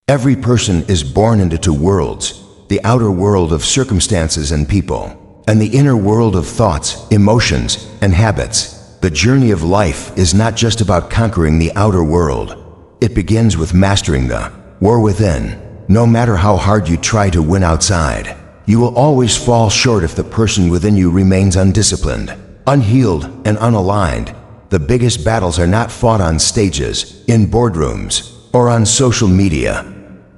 Every person is born into two worlds, the outer world of circumstances and people, and the inner world of thoughts, emotions, and habits. The journey of life is not just about conquering the outer world. It begins with mastering the war within. No matter how hard you try to win outside, you will always fall short if the person within you remains undisciplined, unhealed, and unaligned. The biggest battles are not fought on stages, in boardrooms, or on social media.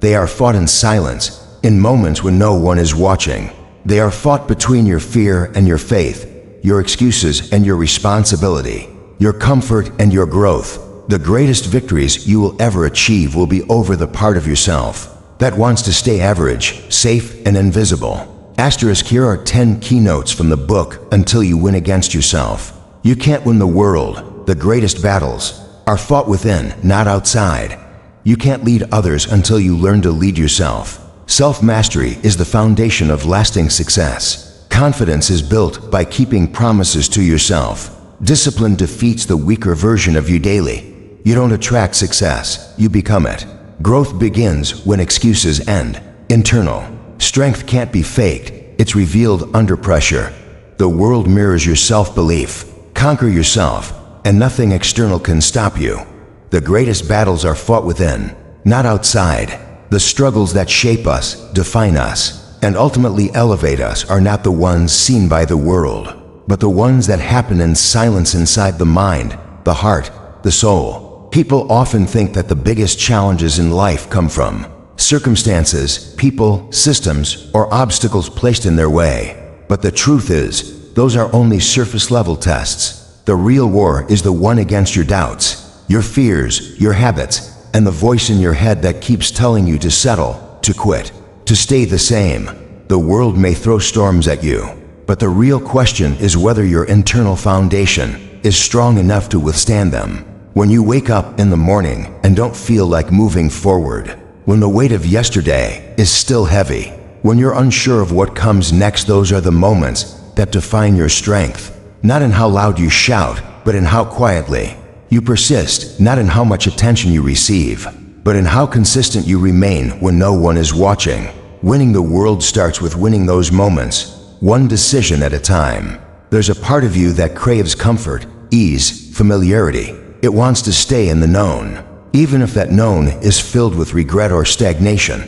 They are fought in silence, in moments when no one is watching. They are fought between your fear and your faith, your excuses and your responsibility, your comfort and your growth. The greatest victories you will ever achieve will be over the part of yourself that wants to stay average, safe, and invisible. Asterisk, here are 10 keynotes from the book Until You Win Against Yourself. You can't win the world. The greatest battles are fought within, not outside. You can't lead others until you learn to lead yourself. Self-mastery is the foundation of lasting success. Confidence is built by keeping promises to yourself. Discipline defeats the weaker version of you daily. You don't attract success, you become it. Growth begins when excuses end. Internal strength can't be faked, it's revealed under pressure. The world mirrors your self-belief. Conquer yourself, and nothing external can stop you. The greatest battles are fought within, not outside. The struggles that shape us, define us, and ultimately elevate us are not the ones seen by the world, but the ones that happen in silence inside the mind, the heart, the soul. People often think that the biggest challenges in life come from circumstances, people, systems, or obstacles placed in their way. But the truth is, those are only surface-level tests. The real war is the one against your doubts, your fears, your habits, and the voice in your head that keeps telling you to settle, to quit, to stay the same. The world may throw storms at you, but the real question is whether your internal foundation is strong enough to withstand them. When you wake up in the morning and don't feel like moving forward, when the weight of yesterday is still heavy, when you're unsure of what comes next, those are the moments that define your strength. Not in how loud you shout, but in how quietly you persist. Not in how much attention you receive, but in how consistent you remain when no one is watching. Winning the world starts with winning those moments, one decision at a time. There's a part of you that craves comfort, ease, familiarity. It wants to stay in the known, even if that known is filled with regret or stagnation.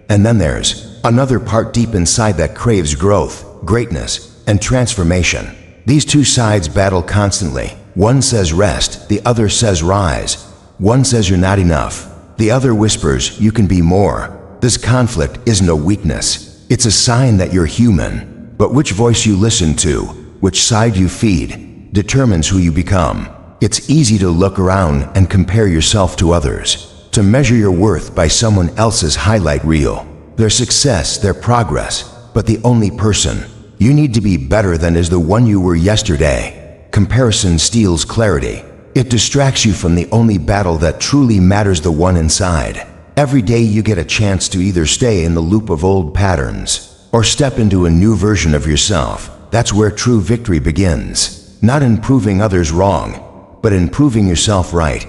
And then there's another part deep inside that craves growth, greatness, and transformation. These two sides battle constantly. One says rest, the other says rise. One says you're not enough, the other whispers you can be more. This conflict isn't a weakness, it's a sign that you're human. But which voice you listen to, which side you feed, determines who you become. It's easy to look around and compare yourself to others, to measure your worth by someone else's highlight reel, their success, their progress. But the only person you need to be better than is the one you were yesterday. Comparison steals clarity. It distracts you from the only battle that truly matters, the one inside. Every day you get a chance to either stay in the loop of old patterns or step into a new version of yourself. That's where true victory begins. Not in proving others wrong, but in proving yourself right.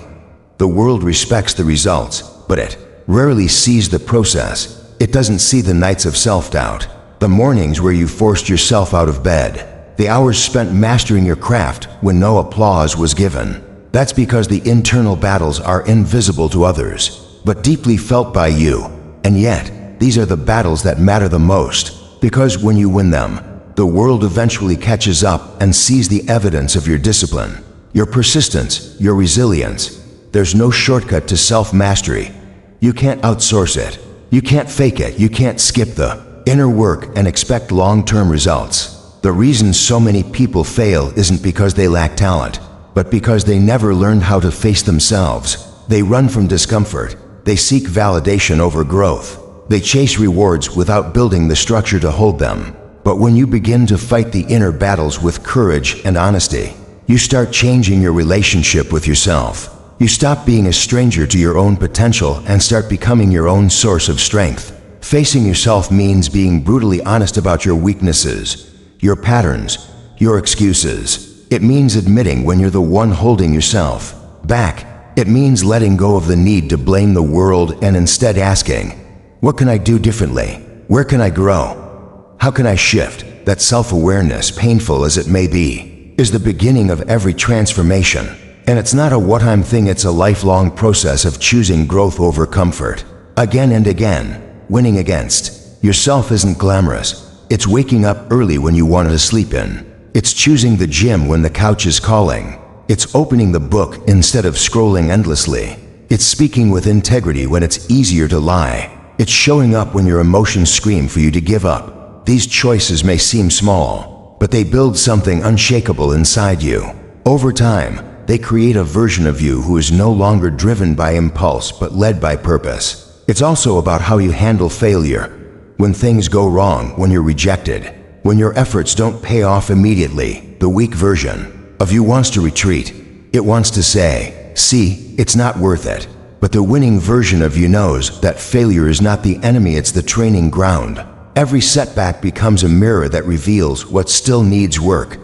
The world respects the results, but it rarely sees the process. It doesn't see the nights of self-doubt, the mornings where you forced yourself out of bed, the hours spent mastering your craft when no applause was given. That's because the internal battles are invisible to others, but deeply felt by you. And yet, these are the battles that matter the most, because when you win them, the world eventually catches up and sees the evidence of your discipline, your persistence, your resilience. There's no shortcut to self-mastery. You can't outsource it. You can't fake it. You can't skip the inner work and expect long-term results. The reason so many people fail isn't because they lack talent, but because they never learned how to face themselves. They run from discomfort. They seek validation over growth. They chase rewards without building the structure to hold them. But when you begin to fight the inner battles with courage and honesty, you start changing your relationship with yourself. You stop being a stranger to your own potential and start becoming your own source of strength. Facing yourself means being brutally honest about your weaknesses, your patterns, your excuses. It means admitting when you're the one holding yourself back, It means letting go of the need to blame the world and instead asking, what can I do differently? Where can I grow? How can I shift? That self-awareness, painful as it may be, is the beginning of every transformation. And it's not a one-time thing, it's a lifelong process of choosing growth over comfort. Again and again, winning against yourself isn't glamorous. It's waking up early when you wanted to sleep in. It's choosing the gym when the couch is calling. It's opening the book instead of scrolling endlessly. It's speaking with integrity when it's easier to lie. It's showing up when your emotions scream for you to give up. These choices may seem small, but they build something unshakable inside you. Over time, they create a version of you who is no longer driven by impulse but led by purpose. It's also about how you handle failure. When things go wrong, when you're rejected, when your efforts don't pay off immediately, the weak version of you wants to retreat. It wants to say, see, it's not worth it. But the winning version of you knows that failure is not the enemy, it's the training ground. Every setback becomes a mirror that reveals what still needs work.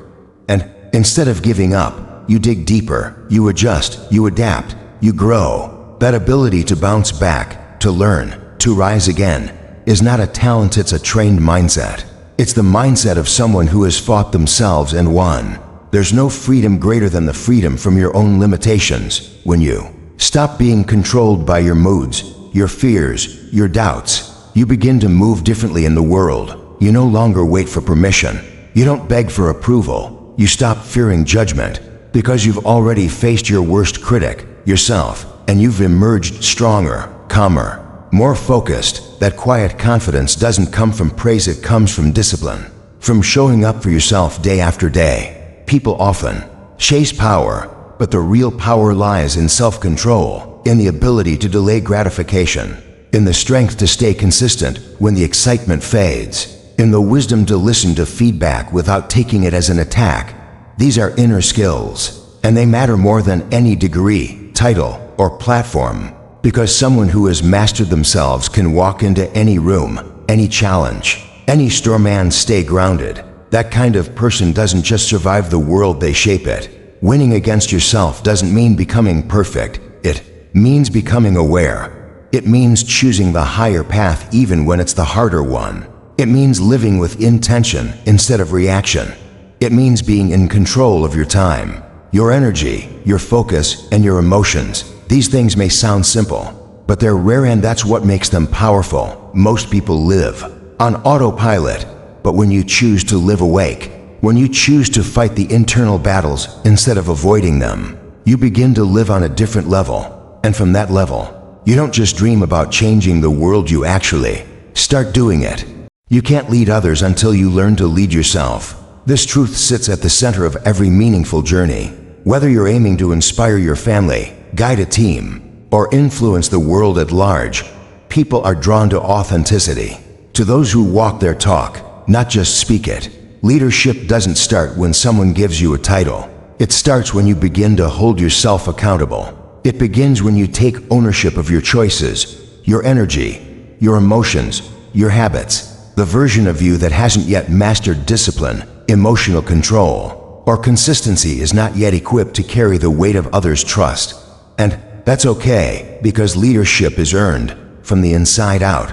And instead of giving up, you dig deeper, you adjust, you adapt, you grow. That ability to bounce back, to learn, to rise again, is not a talent, it's a trained mindset. It's the mindset of someone who has fought themselves and won. There's no freedom greater than the freedom from your own limitations. When you stop being controlled by your moods, your fears, your doubts, you begin to move differently in the world. You no longer wait for permission. You don't beg for approval. You stop fearing judgment because you've already faced your worst critic, yourself, and you've emerged stronger, calmer, more focused. That quiet confidence doesn't come from praise, it comes from discipline, from showing up for yourself day after day. People often chase power, but the real power lies in self-control, in the ability to delay gratification, in the strength to stay consistent when the excitement fades, in the wisdom to listen to feedback without taking it as an attack. These are inner skills, and they matter more than any degree, title, or platform, because someone who has mastered themselves can walk into any room, any challenge, any storm and stay grounded. That kind of person doesn't just survive the world, they shape it. Winning against yourself doesn't mean becoming perfect. It means becoming aware. It means choosing the higher path even when it's the harder one. It means living with intention instead of reaction. It means being in control of your time, your energy, your focus, and your emotions. These things may sound simple, but they're rare, and that's what makes them powerful. Most people live on autopilot. But when you choose to live awake, when you choose to fight the internal battles instead of avoiding them, you begin to live on a different level. And from that level, you don't just dream about changing the world, you actually start doing it. You can't lead others until you learn to lead yourself. This truth sits at the center of every meaningful journey. Whether you're aiming to inspire your family, guide a team, or influence the world at large, people are drawn to authenticity, to those who walk their talk, not just speak it. Leadership doesn't start when someone gives you a title. It starts when you begin to hold yourself accountable. It begins when you take ownership of your choices, your energy, your emotions, your habits. The version of you that hasn't yet mastered discipline, emotional control, or consistency is not yet equipped to carry the weight of others' trust. And that's okay, because leadership is earned from the inside out.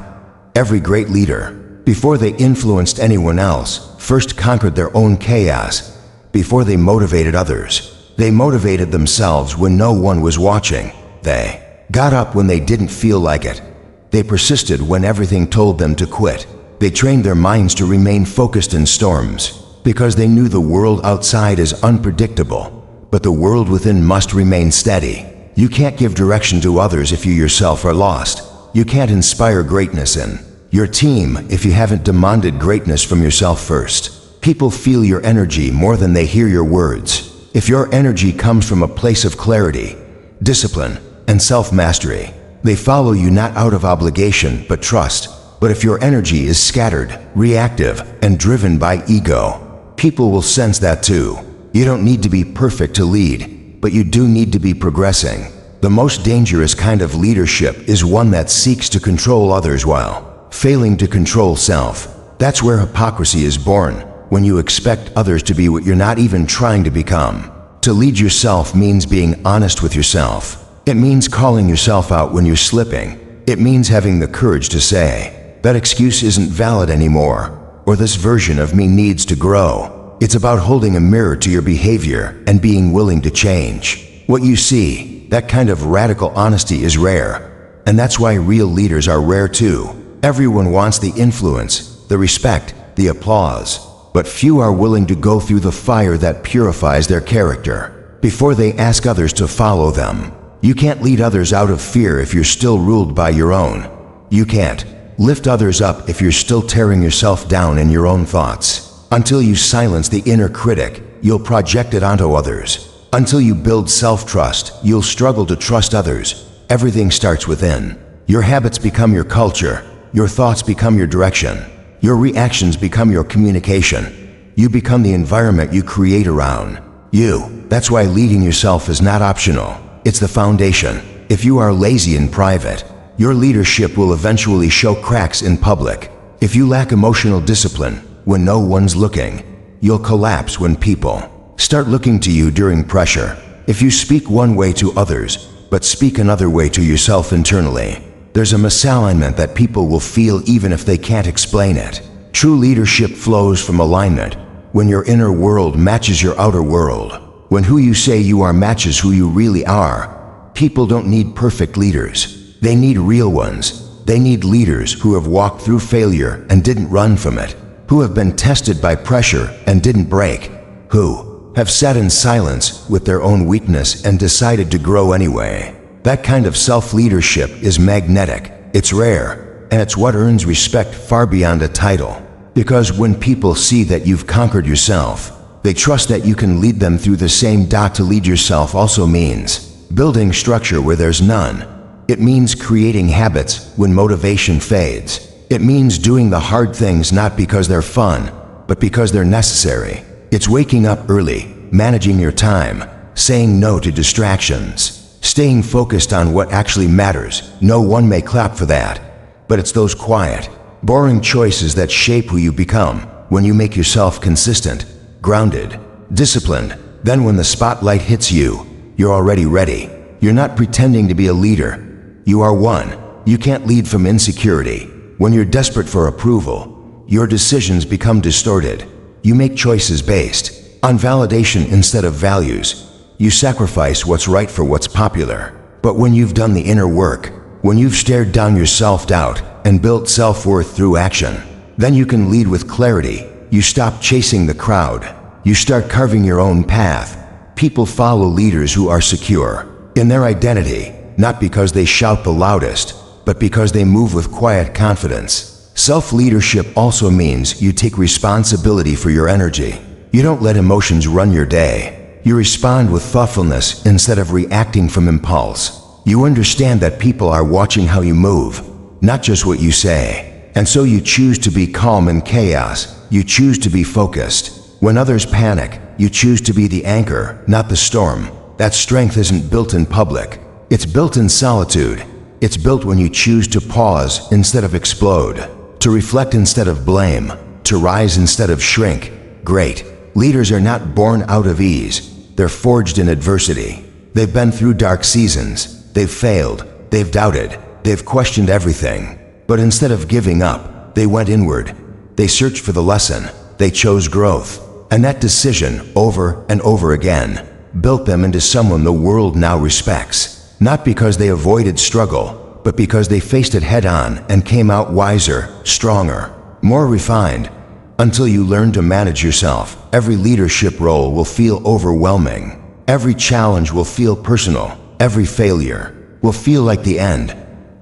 Every great leader, before they influenced anyone else, first conquered their own chaos. Before they motivated others, they motivated themselves when no one was watching. They got up when they didn't feel like it. They persisted when everything told them to quit. They trained their minds to remain focused in storms, because they knew the world outside is unpredictable, but the world within must remain steady. You can't give direction to others if you yourself are lost. You can't inspire greatness in your team if you haven't demanded greatness from yourself first. People feel your energy more than they hear your words. If your energy comes from a place of clarity, discipline, and self-mastery, they follow you not out of obligation but trust. But if your energy is scattered, reactive, and driven by ego, people will sense that too. You don't need to be perfect to lead, but you do need to be progressing. The most dangerous kind of leadership is one that seeks to control others while failing to control self. That's where hypocrisy is born, when you expect others to be what you're not even trying to become. To lead yourself means being honest with yourself. It means calling yourself out when you're slipping. It means having the courage to say, that excuse isn't valid anymore, or this version of me needs to grow. It's about holding a mirror to your behavior and being willing to change what you see. That kind of radical honesty is rare, and that's why real leaders are rare too. Everyone wants the influence, the respect, the applause, but few are willing to go through the fire that purifies their character before they ask others to follow them. You can't lead others out of fear if you're still ruled by your own. You can't lift others up if you're still tearing yourself down in your own thoughts. Until you silence the inner critic, you'll project it onto others. Until you build self-trust, you'll struggle to trust others. Everything starts within. Your habits become your culture. Your thoughts become your direction. Your reactions become your communication. You become the environment you create around you. That's why leading yourself is not optional. It's the foundation. If you are lazy in private, your leadership will eventually show cracks in public. If you lack emotional discipline when no one's looking, you'll collapse when people start looking to you during pressure. If you speak one way to others, but speak another way to yourself internally, there's a misalignment that people will feel even if they can't explain it. True leadership flows from alignment, when your inner world matches your outer world. When who you say you are matches who you really are. People don't need perfect leaders. They need real ones. They need leaders who have walked through failure and didn't run from it, who have been tested by pressure and didn't break, who have sat in silence with their own weakness and decided to grow anyway. That kind of self-leadership is magnetic, it's rare, and it's what earns respect far beyond a title. Because when people see that you've conquered yourself, they trust that you can lead them through the same. To lead yourself also means building structure where there's none. It means creating habits when motivation fades. It means doing the hard things not because they're fun, but because they're necessary. It's waking up early, managing your time, saying no to distractions, staying focused on what actually matters. No one may clap for that, but it's those quiet, boring choices that shape who you become. When you make yourself consistent, grounded, disciplined, then when the spotlight hits you, you're already ready. You're not pretending to be a leader. You are one. You can't lead from insecurity. When you're desperate for approval, your decisions become distorted. You make choices based on validation instead of values. You sacrifice what's right for what's popular. But when you've done the inner work, when you've stared down your self-doubt and built self-worth through action, then you can lead with clarity. You stop chasing the crowd. You start carving your own path. People follow leaders who are secure in their identity, not because they shout the loudest, but because they move with quiet confidence. Self-leadership also means you take responsibility for your energy. You don't let emotions run your day. You respond with thoughtfulness instead of reacting from impulse. You understand that people are watching how you move, not just what you say. And so you choose to be calm in chaos. You choose to be focused. When others panic, you choose to be the anchor, not the storm. That strength isn't built in public. It's built in solitude. It's built when you choose to pause instead of explode, to reflect instead of blame, to rise instead of shrink. Great leaders are not born out of ease. They're forged in adversity. They've been through dark seasons. They've failed. They've doubted. They've questioned everything. But instead of giving up, they went inward. They searched for the lesson. They chose growth. And that decision, over and over again, built them into someone the world now respects. Not because they avoided struggle, but because they faced it head-on and came out wiser, stronger, more refined. Until you learn to manage yourself, every leadership role will feel overwhelming. Every challenge will feel personal. Every failure will feel like the end.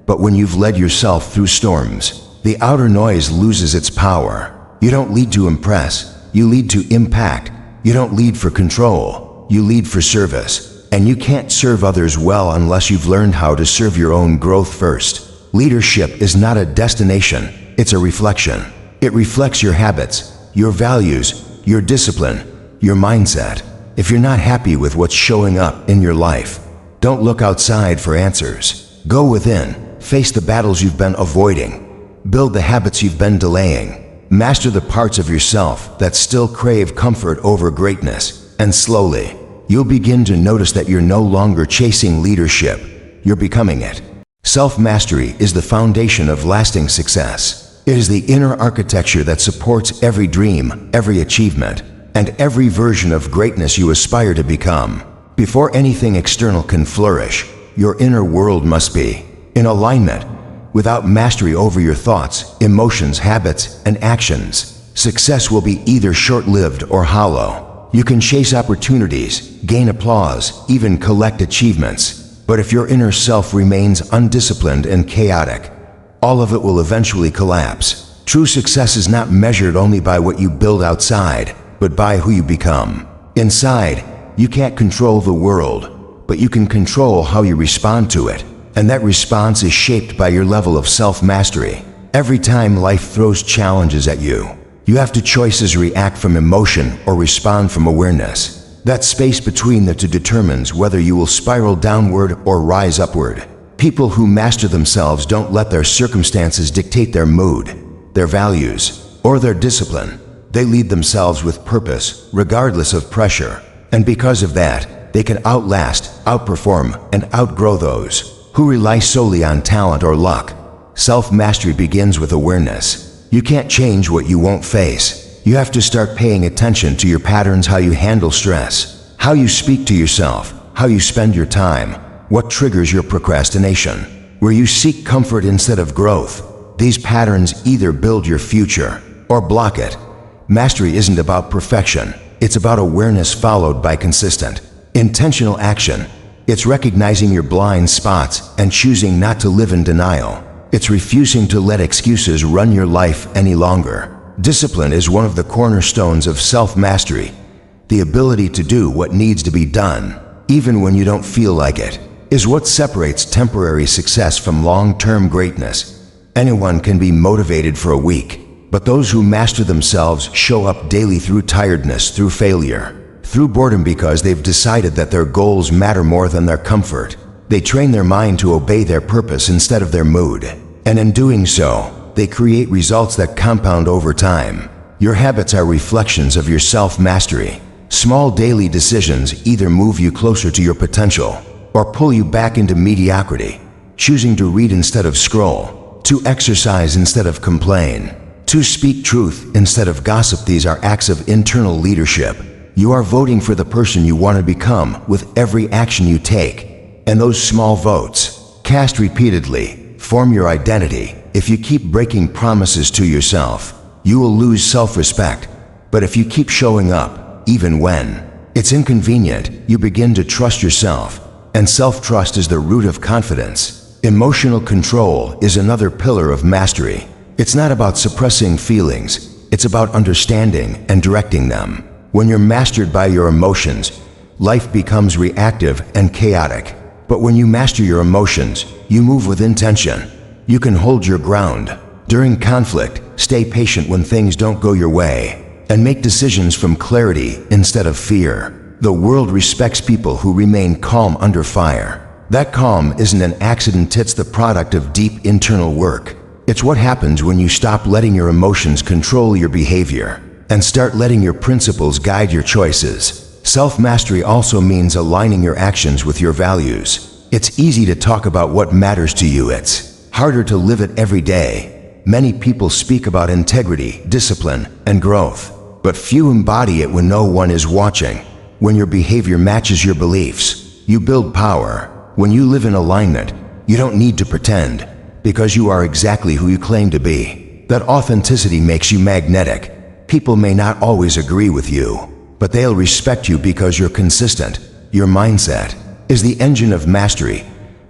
But when you've led yourself through storms, the outer noise loses its power. You don't lead to impress. You lead to impact. You don't lead for control. You lead for service. And you can't serve others well unless you've learned how to serve your own growth first. Leadership is not a destination. It's a reflection. It reflects your habits, your values, your discipline, your mindset. If you're not happy with what's showing up in your life, don't look outside for answers. Go within. Face the battles you've been avoiding. Build the habits you've been delaying. Master the parts of yourself that still crave comfort over greatness. And slowly, you'll begin to notice that you're no longer chasing leadership. you're becoming it. Self-mastery is the foundation of lasting success. It is the inner architecture that supports every dream, every achievement, and every version of greatness you aspire to become. Before anything external can flourish, your inner world must be in alignment. Without mastery over your thoughts, emotions, habits, and actions, success will be either short-lived or hollow. You can chase opportunities, gain applause, even collect achievements. But if your inner self remains undisciplined and chaotic, all of it will eventually collapse. True success is not measured only by what you build outside, but by who you become. Inside, you can't control the world, but you can control how you respond to it. And that response is shaped by your level of self-mastery. Every time life throws challenges at you, you have two choices: react from emotion or respond from awareness. That space between the two determines whether you will spiral downward or rise upward. People who master themselves don't let their circumstances dictate their mood, their values, or their discipline. They lead themselves with purpose, regardless of pressure. And because of that, they can outlast, outperform, and outgrow those who rely solely on talent or luck. Self-mastery begins with awareness. You can't change what you won't face. You have to start paying attention to your patterns, how you handle stress, how you speak to yourself, how you spend your time, what triggers your procrastination, where you seek comfort instead of growth. These patterns either build your future or block it. Mastery isn't about perfection. It's about awareness followed by consistent, intentional action. It's recognizing your blind spots and choosing not to live in denial. It's refusing to let excuses run your life any longer. Discipline is one of the cornerstones of self-mastery. The ability to do what needs to be done, even when you don't feel like it, is what separates temporary success from long-term greatness. Anyone can be motivated for a week, but those who master themselves show up daily through tiredness, through failure, through boredom, because they've decided that their goals matter more than their comfort. They train their mind to obey their purpose instead of their mood, and in doing so, they create results that compound over time. Your habits are reflections of your self-mastery. Small daily decisions either move you closer to your potential or pull you back into mediocrity. Choosing to read instead of scroll, to exercise instead of complain, to speak truth instead of gossip, these are acts of internal leadership. You are voting for the person you want to become with every action you take. And those small votes, cast repeatedly, form your identity. If you keep breaking promises to yourself, you will lose self-respect. But if you keep showing up, even when it's inconvenient, you begin to trust yourself. And self-trust is the root of confidence. Emotional control is another pillar of mastery. It's not about suppressing feelings, it's about understanding and directing them. When you're mastered by your emotions, life becomes reactive and chaotic. But when you master your emotions, you move with intention. You can hold your ground during conflict, stay patient when things don't go your way, and make decisions from clarity instead of fear. The world respects people who remain calm under fire. That calm isn't an accident, it's the product of deep internal work. It's what happens when you stop letting your emotions control your behavior and start letting your principles guide your choices. Self-mastery also means aligning your actions with your values. It's easy to talk about what matters to you. It's harder to live it every day. Many people speak about integrity, discipline, and growth, but few embody it when no one is watching. When your behavior matches your beliefs, you build power. When you live in alignment, you don't need to pretend, because you are exactly who you claim to be. That authenticity makes you magnetic. People may not always agree with you, but they'll respect you because you're consistent. Your mindset is the engine of mastery.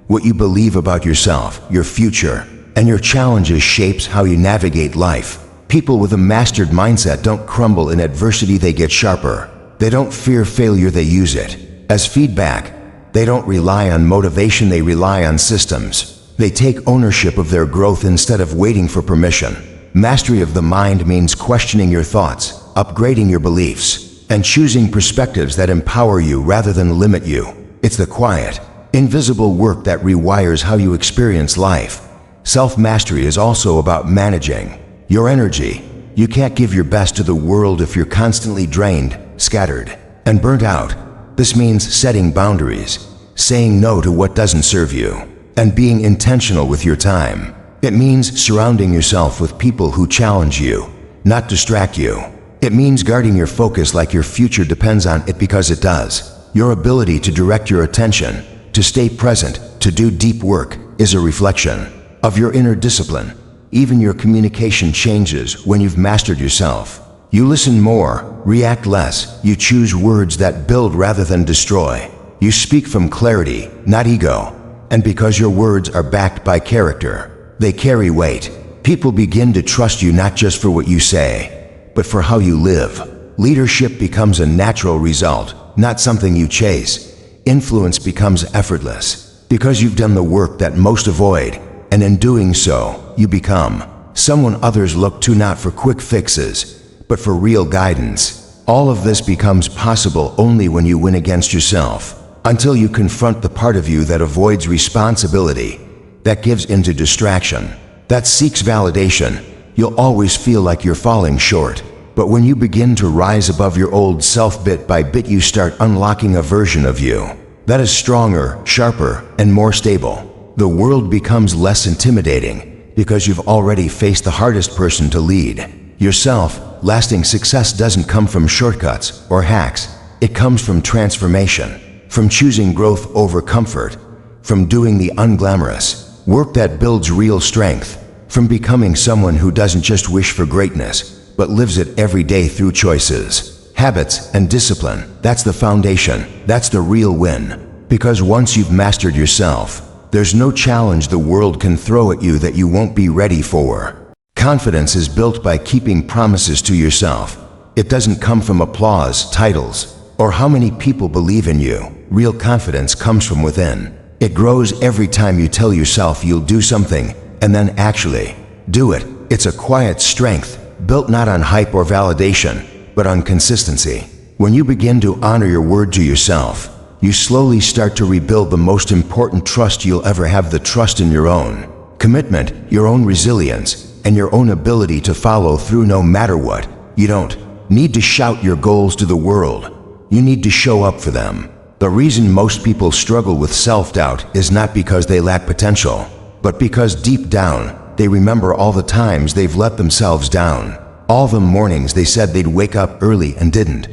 What you believe about yourself, your future, and your challenges shapes how you navigate life. People with a mastered mindset don't crumble in adversity, they get sharper. They don't fear failure, they use it as feedback. They don't rely on motivation, they rely on systems. They take ownership of their growth instead of waiting for permission. Mastery of the mind means questioning your thoughts, upgrading your beliefs, and choosing perspectives that empower you rather than limit you. It's the quiet, invisible work that rewires how you experience life. Self-mastery is also about managing your energy. You can't give your best to the world if you're constantly drained, scattered, and burnt out. This means setting boundaries, saying no to what doesn't serve you, and being intentional with your time. It means surrounding yourself with people who challenge you, not distract you. It means guarding your focus like your future depends on it, because it does. Your ability to direct your attention, to stay present, to do deep work, is a reflection of your inner discipline. Even your communication changes when you've mastered yourself. You listen more, react less, you choose words that build rather than destroy. You speak from clarity, not ego. And because your words are backed by character, they carry weight. People begin to trust you not just for what you say, but for how you live. Leadership becomes a natural result, not something you chase. Influence becomes effortless, because you've done the work that most avoid, and in doing so, you become someone others look to, not for quick fixes, but for real guidance. All of this becomes possible only when you win against yourself, until you confront the part of you that avoids responsibility, that gives into distraction, that seeks validation. You'll always feel like you're falling short. But when you begin to rise above your old self bit by bit, you start unlocking a version of you that is stronger, sharper, and more stable. The world becomes less intimidating because you've already faced the hardest person to lead, yourself. Lasting success doesn't come from shortcuts or hacks. It comes from transformation, from choosing growth over comfort, from doing the unglamorous work that builds real strength, from becoming someone who doesn't just wish for greatness, but lives it every day through choices, habits, and discipline. That's the foundation. That's the real win. Because once you've mastered yourself, there's no challenge the world can throw at you that you won't be ready for. Confidence is built by keeping promises to yourself. It doesn't come from applause, titles, or how many people believe in you. Real confidence comes from within. It grows every time you tell yourself you'll do something and then actually do it. It's a quiet strength, built not on hype or validation, but on consistency. When you begin to honor your word to yourself, you slowly start to rebuild the most important trust you'll ever have, the trust in your own commitment, your own resilience, and your own ability to follow through no matter what. You don't need to shout your goals to the world. You need to show up for them. The reason most people struggle with self-doubt is not because they lack potential, but because deep down, they remember all the times they've let themselves down. All the mornings they said they'd wake up early and didn't.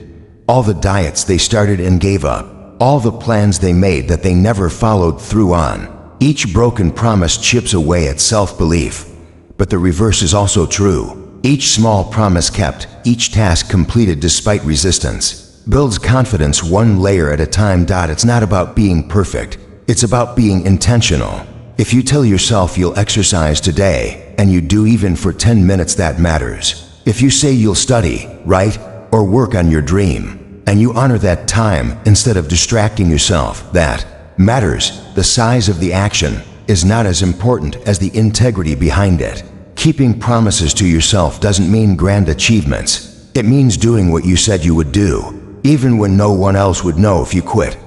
All the diets they started and gave up. All the plans they made that they never followed through on. Each broken promise chips away at self-belief. But the reverse is also true. Each small promise kept, each task completed despite resistance, builds confidence one layer at a time. It's not about being perfect. It's about being intentional. If you tell yourself you'll exercise today, and you do even for 10 minutes, that matters. If you say you'll study, write, or work on your dream, and you honor that time instead of distracting yourself, that matters. The size of the action is not as important as the integrity behind it. Keeping promises to yourself doesn't mean grand achievements. It means doing what you said you would do, even when no one else would know if you quit.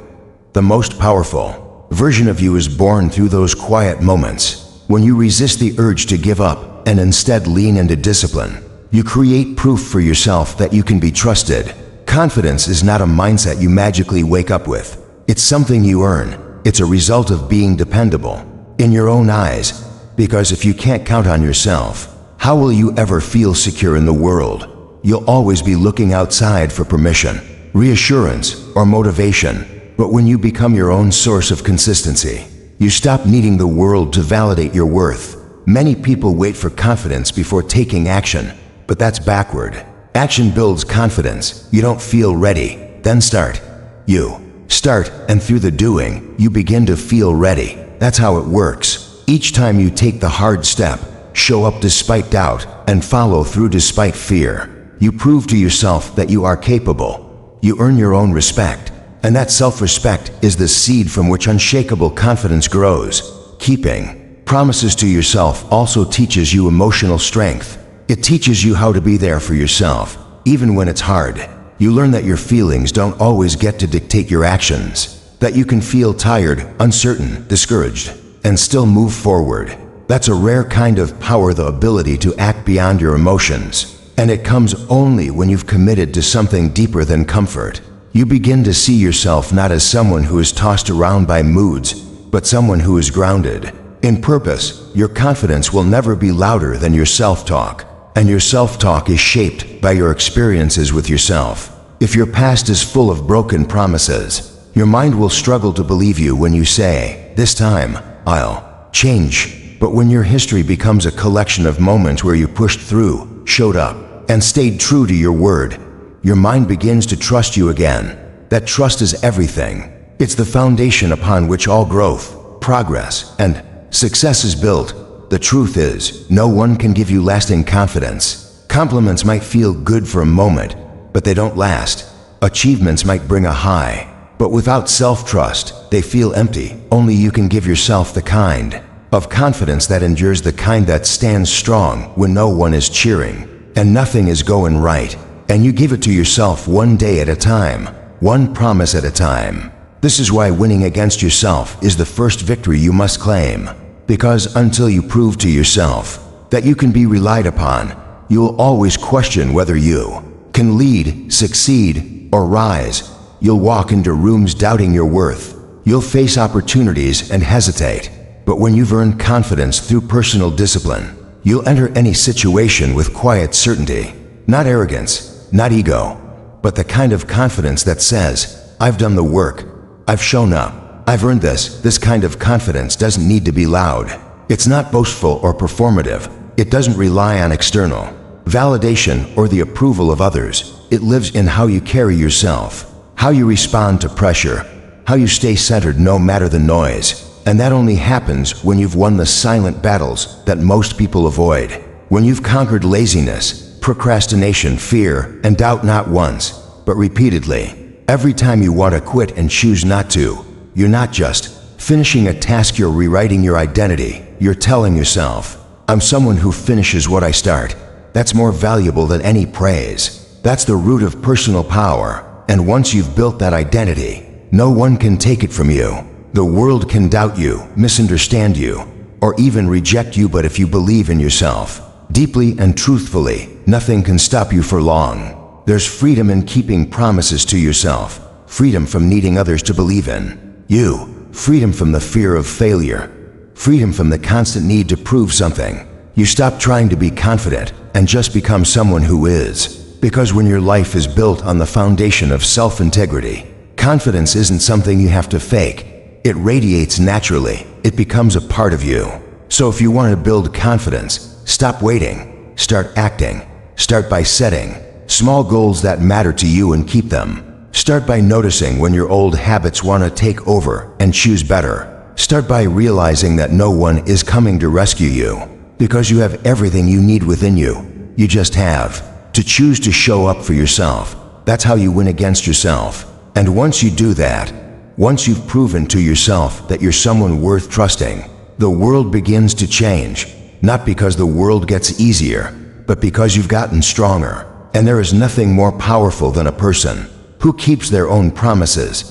The most powerful version of you is born through those quiet moments, when you resist the urge to give up and instead lean into discipline. You create proof for yourself that you can be trusted. Confidence is not a mindset you magically wake up with. It's something you earn. It's a result of being dependable in your own eyes. Because if you can't count on yourself, how will you ever feel secure in the world? You'll always be looking outside for permission, reassurance, or motivation. But when you become your own source of consistency, you stop needing the world to validate your worth. Many people wait for confidence before taking action, but that's backward. Action builds confidence. You don't feel ready, then start. You start, and through the doing, you begin to feel ready. That's how it works. Each time you take the hard step, show up despite doubt, and follow through despite fear, you prove to yourself that you are capable. You earn your own respect, and that self-respect is the seed from which unshakable confidence grows. Keeping promises to yourself also teaches you emotional strength. It teaches you how to be there for yourself, even when it's hard. You learn that your feelings don't always get to dictate your actions, that you can feel tired, uncertain, discouraged, and still move forward. That's a rare kind of power, the ability to act beyond your emotions. And it comes only when you've committed to something deeper than comfort. You begin to see yourself not as someone who is tossed around by moods, but someone who is grounded in purpose. Your confidence will never be louder than your self-talk, and your self-talk is shaped by your experiences with yourself. If your past is full of broken promises, your mind will struggle to believe you when you say, "This time, I'll change." But when your history becomes a collection of moments where you pushed through, showed up, and stayed true to your word, your mind begins to trust you again. That trust is everything. It's the foundation upon which all growth, progress, and success is built. The truth is, no one can give you lasting confidence. Compliments might feel good for a moment, but they don't last. Achievements might bring a high, but without self-trust, they feel empty. Only you can give yourself the kind of confidence that endures, the kind that stands strong when no one is cheering and nothing is going right. And you give it to yourself one day at a time, one promise at a time. This is why winning against yourself is the first victory you must claim. Because until you prove to yourself that you can be relied upon, you will always question whether you can lead, succeed, or rise. You'll walk into rooms doubting your worth. You'll face opportunities and hesitate. But when you've earned confidence through personal discipline, you'll enter any situation with quiet certainty. Not arrogance, not ego, but the kind of confidence that says, "I've done the work. I've shown up. I've earned this." This kind of confidence doesn't need to be loud. It's not boastful or performative. It doesn't rely on external validation or the approval of others. It lives in how you carry yourself, how you respond to pressure, how you stay centered no matter the noise. And that only happens when you've won the silent battles that most people avoid. When you've conquered laziness, procrastination, fear, and doubt, not once, but repeatedly. Every time you want to quit and choose not to, you're not just finishing a task, you're rewriting your identity. You're telling yourself, "I'm someone who finishes what I start." That's more valuable than any praise. That's the root of personal power. And once you've built that identity, no one can take it from you. The world can doubt you, misunderstand you, or even reject you, but if you believe in yourself deeply and truthfully, nothing can stop you for long. There's freedom in keeping promises to yourself, freedom from needing others to believe in you, freedom from the fear of failure, freedom from the constant need to prove something. You stop trying to be confident and just become someone who is. Because when your life is built on the foundation of self-integrity, confidence isn't something you have to fake. It radiates naturally. It becomes a part of you. So if you want to build confidence, stop waiting. Start acting. Start by setting small goals that matter to you and keep them. Start by noticing when your old habits want to take over and choose better. Start by realizing that no one is coming to rescue you, because you have everything you need within you. You just have to choose to show up for yourself. That's how you win against yourself. And once you do that, once you've proven to yourself that you're someone worth trusting, the world begins to change. Not because the world gets easier, but because you've gotten stronger. And there is nothing more powerful than a person who keeps their own promises.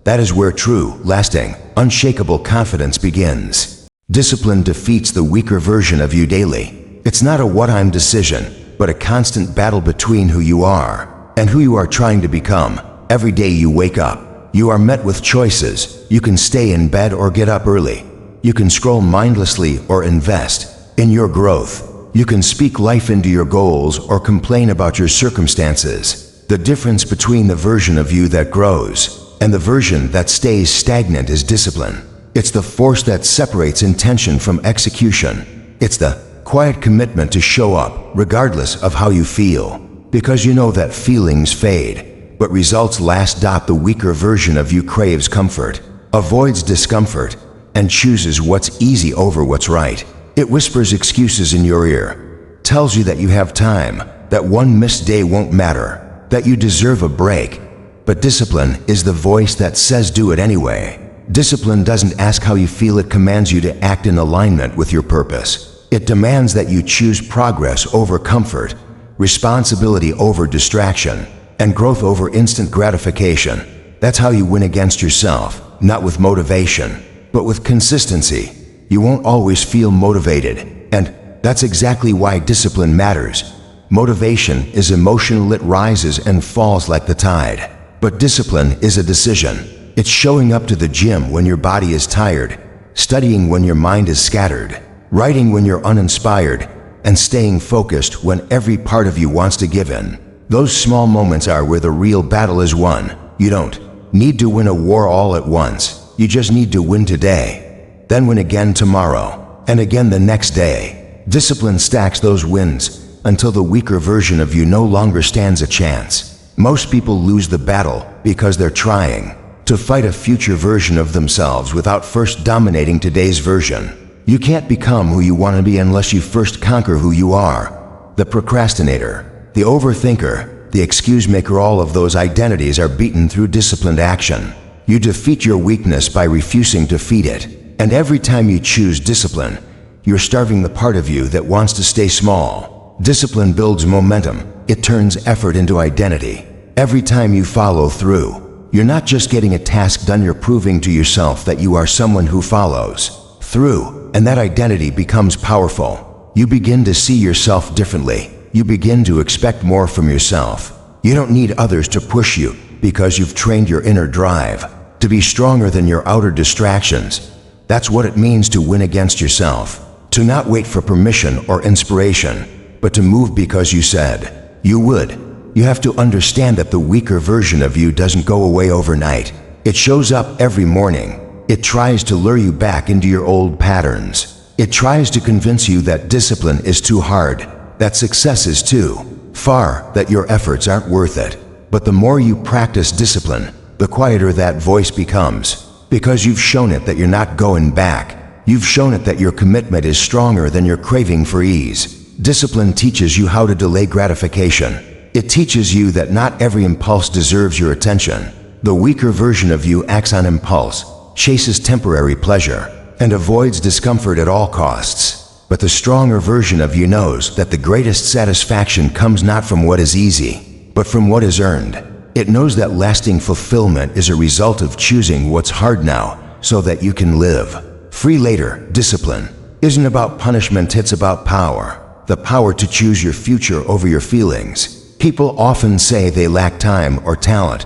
That is where true, lasting, unshakable confidence begins. Discipline defeats the weaker version of you daily. It's not a what-I'm decision, but a constant battle between who you are and who you are trying to become. Every day you wake up, you are met with choices. You can stay in bed or get up early. You can scroll mindlessly or invest in your growth. You can speak life into your goals or complain about your circumstances. The difference between the version of you that grows and the version that stays stagnant is discipline. It's the force that separates intention from execution. It's the quiet commitment to show up regardless of how you feel, because you know that feelings fade, but results last. The weaker version of you craves comfort, avoids discomfort, and chooses what's easy over what's right. It whispers excuses in your ear, tells you that you have time, that one missed day won't matter, that you deserve a break. But discipline is the voice that says do it anyway. Discipline doesn't ask how you feel, it commands you to act in alignment with your purpose. It demands that you choose progress over comfort, responsibility over distraction, and growth over instant gratification. That's how you win against yourself, not with motivation, but with consistency. You won't always feel motivated, and that's exactly why discipline matters. Motivation is emotional, it rises and falls like the tide. But discipline is a decision. It's showing up to the gym when your body is tired, studying when your mind is scattered, writing when you're uninspired, and staying focused when every part of you wants to give in. Those small moments are where the real battle is won. You don't need to win a war all at once. You just need to win today, then win again tomorrow, and again the next day. Discipline stacks those wins until the weaker version of you no longer stands a chance. Most people lose the battle because they're trying to fight a future version of themselves without first dominating today's version. You can't become who you want to be unless you first conquer who you are. The procrastinator, the overthinker, the excuse maker, all of those identities are beaten through disciplined action. You defeat your weakness by refusing to feed it. And every time you choose discipline, you're starving the part of you that wants to stay small. Discipline builds momentum. It turns effort into identity. Every time you follow through, you're not just getting a task done, you're proving to yourself that you are someone who follows through, and that identity becomes powerful. You begin to see yourself differently. You begin to expect more from yourself. You don't need others to push you because you've trained your inner drive to be stronger than your outer distractions. That's what it means to win against yourself. To not wait for permission or inspiration, but to move because you said you would. You have to understand that the weaker version of you doesn't go away overnight. It shows up every morning. It tries to lure you back into your old patterns. It tries to convince you that discipline is too hard, that success is too far, that your efforts aren't worth it. But the more you practice discipline, the quieter that voice becomes, because you've shown it that you're not going back. You've shown it that your commitment is stronger than your craving for ease. Discipline teaches you how to delay gratification. It teaches you that not every impulse deserves your attention. The weaker version of you acts on impulse, chases temporary pleasure, and avoids discomfort at all costs. But the stronger version of you knows that the greatest satisfaction comes not from what is easy, but from what is earned. It knows that lasting fulfillment is a result of choosing what's hard now so that you can live free later. Discipline isn't about punishment, it's about power. The power to choose your future over your feelings. People often say they lack time or talent,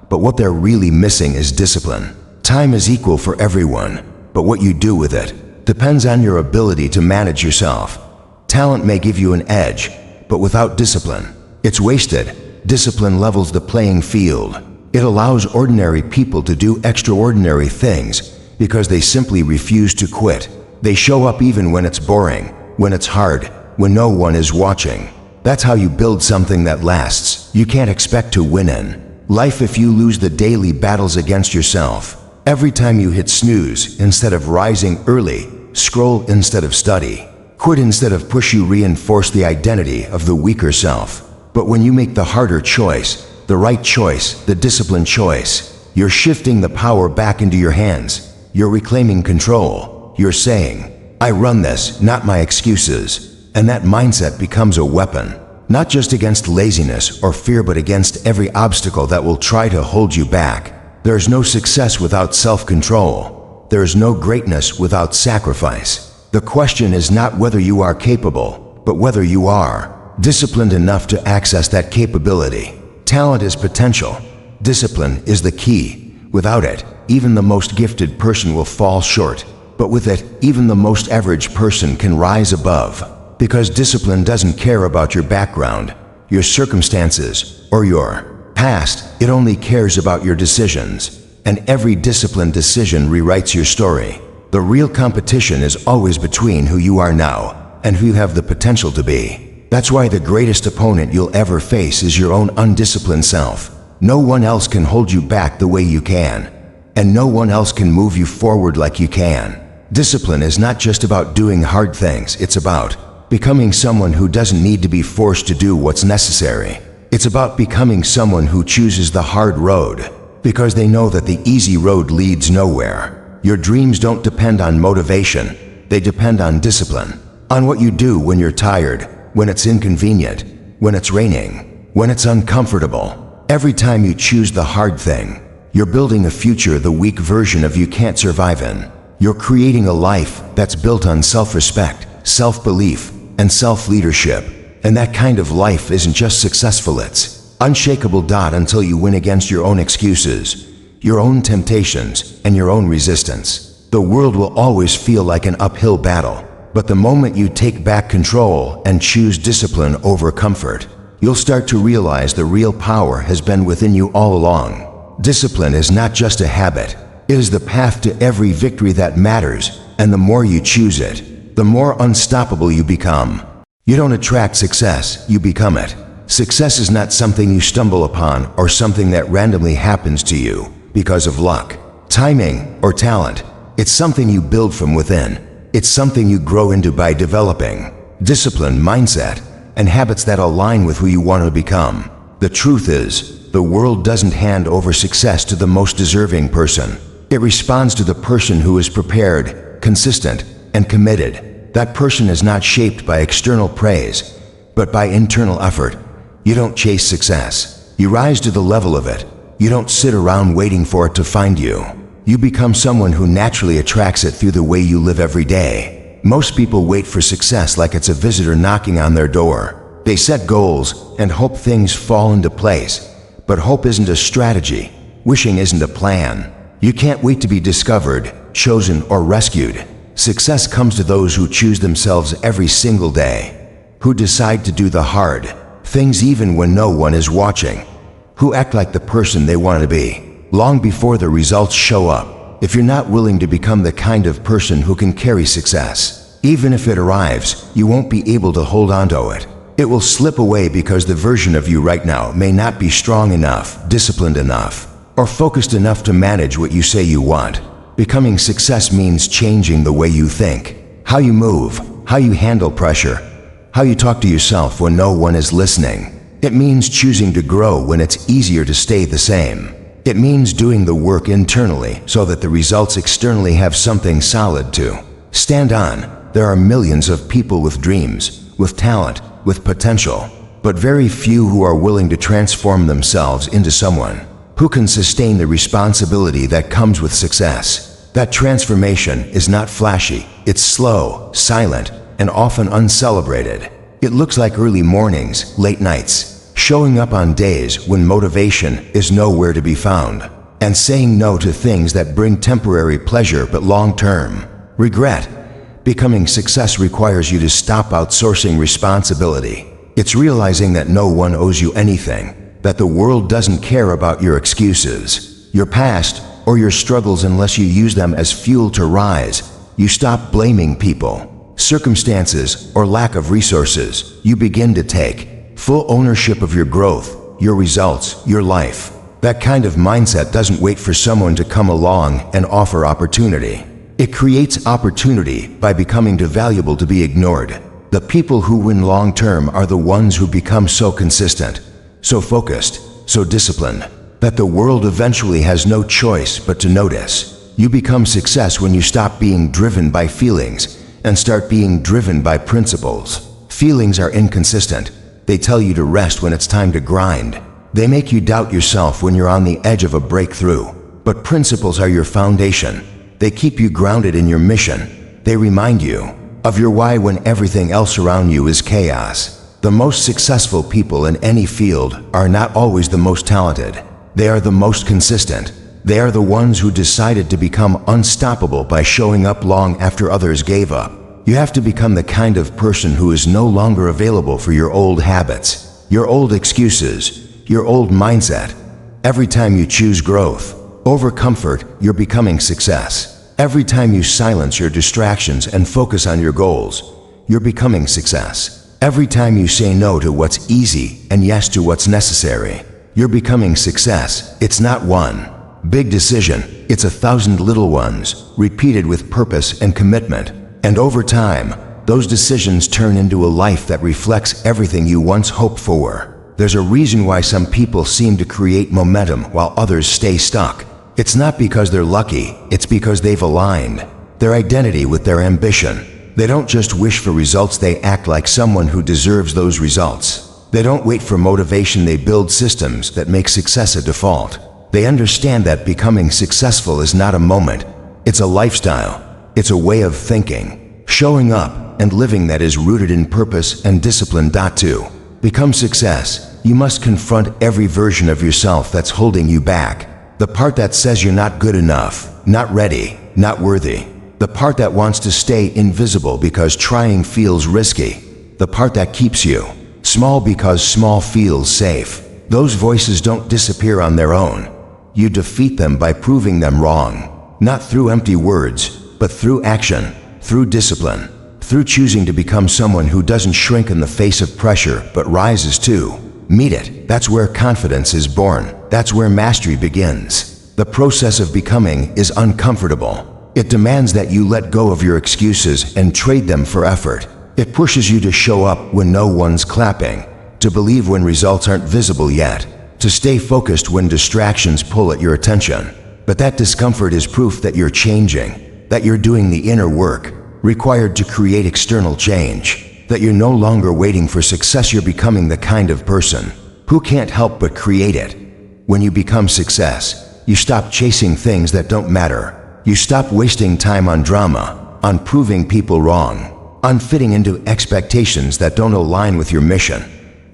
but what they're really missing is discipline. Time is equal for everyone, but what you do with it depends on your ability to manage yourself. Talent may give you an edge, but without discipline, it's wasted. Discipline levels the playing field. It allows ordinary people to do extraordinary things because they simply refuse to quit. They show up even when it's boring, when it's hard, when no one is watching. That's how you build something that lasts. You can't expect to win in life if you lose the daily battles against yourself. Every time you hit snooze instead of rising early, scroll instead of study, quit instead of push, you reinforce the identity of the weaker self. But when you make the harder choice, the right choice, the disciplined choice, you're shifting the power back into your hands. You're reclaiming control. You're saying, I run this, not my excuses. And that mindset becomes a weapon, not just against laziness or fear, but against every obstacle that will try to hold you back. There's no success without self-control. There is no greatness without sacrifice. The question is not whether you are capable, but whether you are disciplined enough to access that capability. Talent is potential. Discipline is the key. Without it, even the most gifted person will fall short. But with it, even the most average person can rise above. Because discipline doesn't care about your background, your circumstances, or your past. It only cares about your decisions. And every disciplined decision rewrites your story. The real competition is always between who you are now and who you have the potential to be. That's why the greatest opponent you'll ever face is your own undisciplined self. No one else can hold you back the way you can. And no one else can move you forward like you can. Discipline is not just about doing hard things, it's about becoming someone who doesn't need to be forced to do what's necessary. It's about becoming someone who chooses the hard road because they know that the easy road leads nowhere. Your dreams don't depend on motivation, they depend on discipline. On what you do when you're tired, when it's inconvenient, when it's raining, when it's uncomfortable. Every time you choose the hard thing, you're building a future the weak version of you can't survive in. You're creating a life that's built on self-respect, self-belief, and self-leadership. And that kind of life isn't just successful, it's Unshakable. Until you win against your own excuses, your own temptations, and your own resistance. The world will always feel like an uphill battle, but the moment you take back control and choose discipline over comfort, you'll start to realize the real power has been within you all along. Discipline is not just a habit, it is the path to every victory that matters, and the more you choose it, the more unstoppable you become. You don't attract success, you become it. Success is not something you stumble upon or something that randomly happens to you because of luck, timing, or talent. It's something you build from within. It's something you grow into by developing discipline, mindset, and habits that align with who you want to become. The truth is, the world doesn't hand over success to the most deserving person. It responds to the person who is prepared, consistent, and committed. That person is not shaped by external praise, but by internal effort. You don't chase success. You rise to the level of it. You don't sit around waiting for it to find you. You become someone who naturally attracts it through the way you live every day. Most people wait for success like it's a visitor knocking on their door. They set goals and hope things fall into place. But hope isn't a strategy. Wishing isn't a plan. You can't wait to be discovered, chosen, or rescued. Success comes to those who choose themselves every single day, who decide to do the hard things even when no one is watching, who act like the person they want to be, long before the results show up. If you're not willing to become the kind of person who can carry success, even if it arrives, you won't be able to hold on to it. It will slip away because the version of you right now may not be strong enough, disciplined enough, or focused enough to manage what you say you want. Becoming success means changing the way you think, how you move, how you handle pressure, how you talk to yourself when no one is listening. It means choosing to grow when it's easier to stay the same. It means doing the work internally so that the results externally have something solid to stand on. There are millions of people with dreams, with talent, with potential, but very few who are willing to transform themselves into someone who can sustain the responsibility that comes with success. That transformation is not flashy, it's slow, silent, and often uncelebrated. It looks like early mornings, late nights, showing up on days when motivation is nowhere to be found, and saying no to things that bring temporary pleasure but long-term regret. Becoming success requires you to stop outsourcing responsibility. It's realizing that no one owes you anything, that the world doesn't care about your excuses, your past, or your struggles unless you use them as fuel to rise. You stop blaming people, circumstances, or lack of resources. You begin to take full ownership of your growth, your results, your life. That kind of mindset doesn't wait for someone to come along and offer opportunity. It creates opportunity by becoming too valuable to be ignored. The people who win long-term are the ones who become so consistent, so focused, so disciplined, that the world eventually has no choice but to notice. You become success when you stop being driven by feelings and start being driven by principles. Feelings are inconsistent. They tell you to rest when it's time to grind. They make you doubt yourself when you're on the edge of a breakthrough. But principles are your foundation. They keep you grounded in your mission. They remind you of your why when everything else around you is chaos. The most successful people in any field are not always the most talented. They are the most consistent. They are the ones who decided to become unstoppable by showing up long after others gave up. You have to become the kind of person who is no longer available for your old habits, your old excuses, your old mindset. Every time you choose growth over comfort, you're becoming success. Every time you silence your distractions and focus on your goals, you're becoming success. Every time you say no to what's easy and yes to what's necessary, you're becoming success. It's not one big decision, it's 1,000 little ones, repeated with purpose and commitment. And over time, those decisions turn into a life that reflects everything you once hoped for. There's a reason why some people seem to create momentum while others stay stuck. It's not because they're lucky, it's because they've aligned their identity with their ambition. They don't just wish for results, they act like someone who deserves those results. They don't wait for motivation, they build systems that make success a default. They understand that becoming successful is not a moment, it's a lifestyle. It's a way of thinking, showing up, and living that is rooted in purpose and discipline. To become success, you must confront every version of yourself that's holding you back. The part that says you're not good enough, not ready, not worthy. The part that wants to stay invisible because trying feels risky. The part that keeps you small because small feels safe. Those voices don't disappear on their own. You defeat them by proving them wrong. Not through empty words, but through action, through discipline, through choosing to become someone who doesn't shrink in the face of pressure, but rises to meet it. That's where confidence is born. That's where mastery begins. The process of becoming is uncomfortable. It demands that you let go of your excuses and trade them for effort. It pushes you to show up when no one's clapping, to believe when results aren't visible yet, to stay focused when distractions pull at your attention. But that discomfort is proof that you're changing, that you're doing the inner work required to create external change, that you're no longer waiting for success. You're becoming the kind of person who can't help but create it. When you become success, you stop chasing things that don't matter. You stop wasting time on drama, on proving people wrong, on fitting into expectations that don't align with your mission.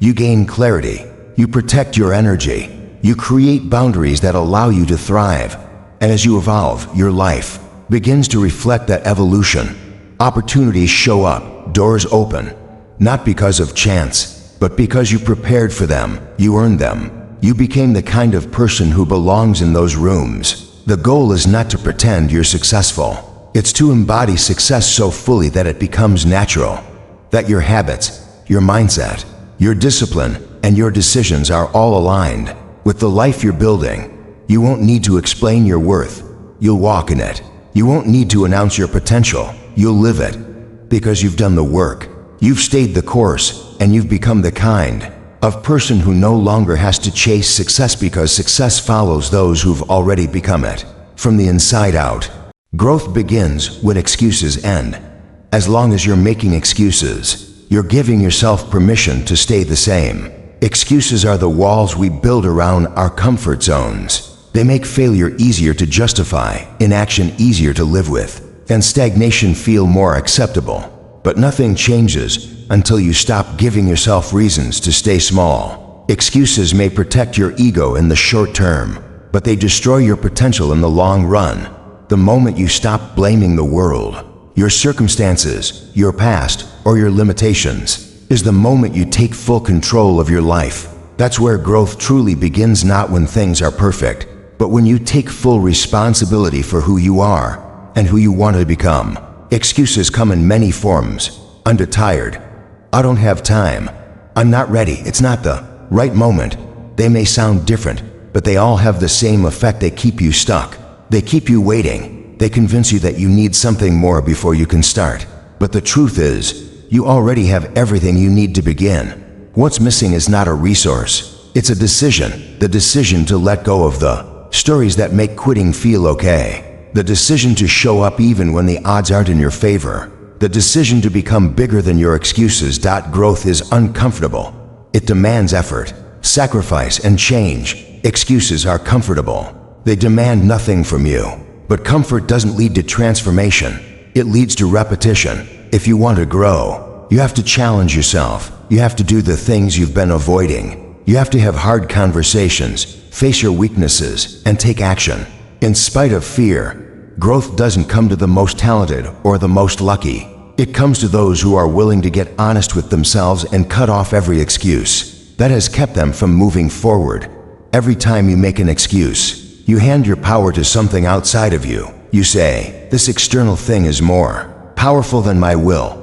You gain clarity. You protect your energy. You create boundaries that allow you to thrive. And as you evolve, your life begins to reflect that evolution. Opportunities show up, doors open, not because of chance, but because you prepared for them. You earned them. You became the kind of person who belongs in those rooms. The goal is not to pretend you're successful. It's to embody success so fully that it becomes natural, that your habits, your mindset, your discipline, and your decisions are all aligned with the life you're building. You won't need to explain your worth. You'll walk in it. You won't need to announce your potential. You'll live it because you've done the work. You've stayed the course, and you've become the kind of person who no longer has to chase success because success follows those who've already become it. From the inside out, growth begins when excuses end. As long as you're making excuses, you're giving yourself permission to stay the same. Excuses are the walls we build around our comfort zones. They make failure easier to justify, inaction easier to live with, and stagnation feel more acceptable. But nothing changes until you stop giving yourself reasons to stay small. Excuses may protect your ego in the short term, but they destroy your potential in the long run. The moment you stop blaming the world, your circumstances, your past, or your limitations, is the moment you take full control of your life. That's where growth truly begins, not when things are perfect, but when you take full responsibility for who you are and who you want to become. Excuses come in many forms. I'm tired. I don't have time. I'm not ready. It's not the right moment. They may sound different, but they all have the same effect. They keep you stuck. They keep you waiting. They convince you that you need something more before you can start. But the truth is, you already have everything you need to begin. What's missing is not a resource. It's a decision. The decision to let go of the stories that make quitting feel okay. The decision to show up even when the odds aren't in your favor. The decision to become bigger than your excuses. Growth is uncomfortable. It demands effort, sacrifice, and change. Excuses are comfortable. They demand nothing from you. But comfort doesn't lead to transformation. It leads to repetition. If you want to grow, you have to challenge yourself. You have to do the things you've been avoiding. You have to have hard conversations, face your weaknesses, and take action. In spite of fear, growth doesn't come to the most talented or the most lucky. It comes to those who are willing to get honest with themselves and cut off every excuse that has kept them from moving forward. Every time you make an excuse, you hand your power to something outside of you. You say, this external thing is more powerful than my will.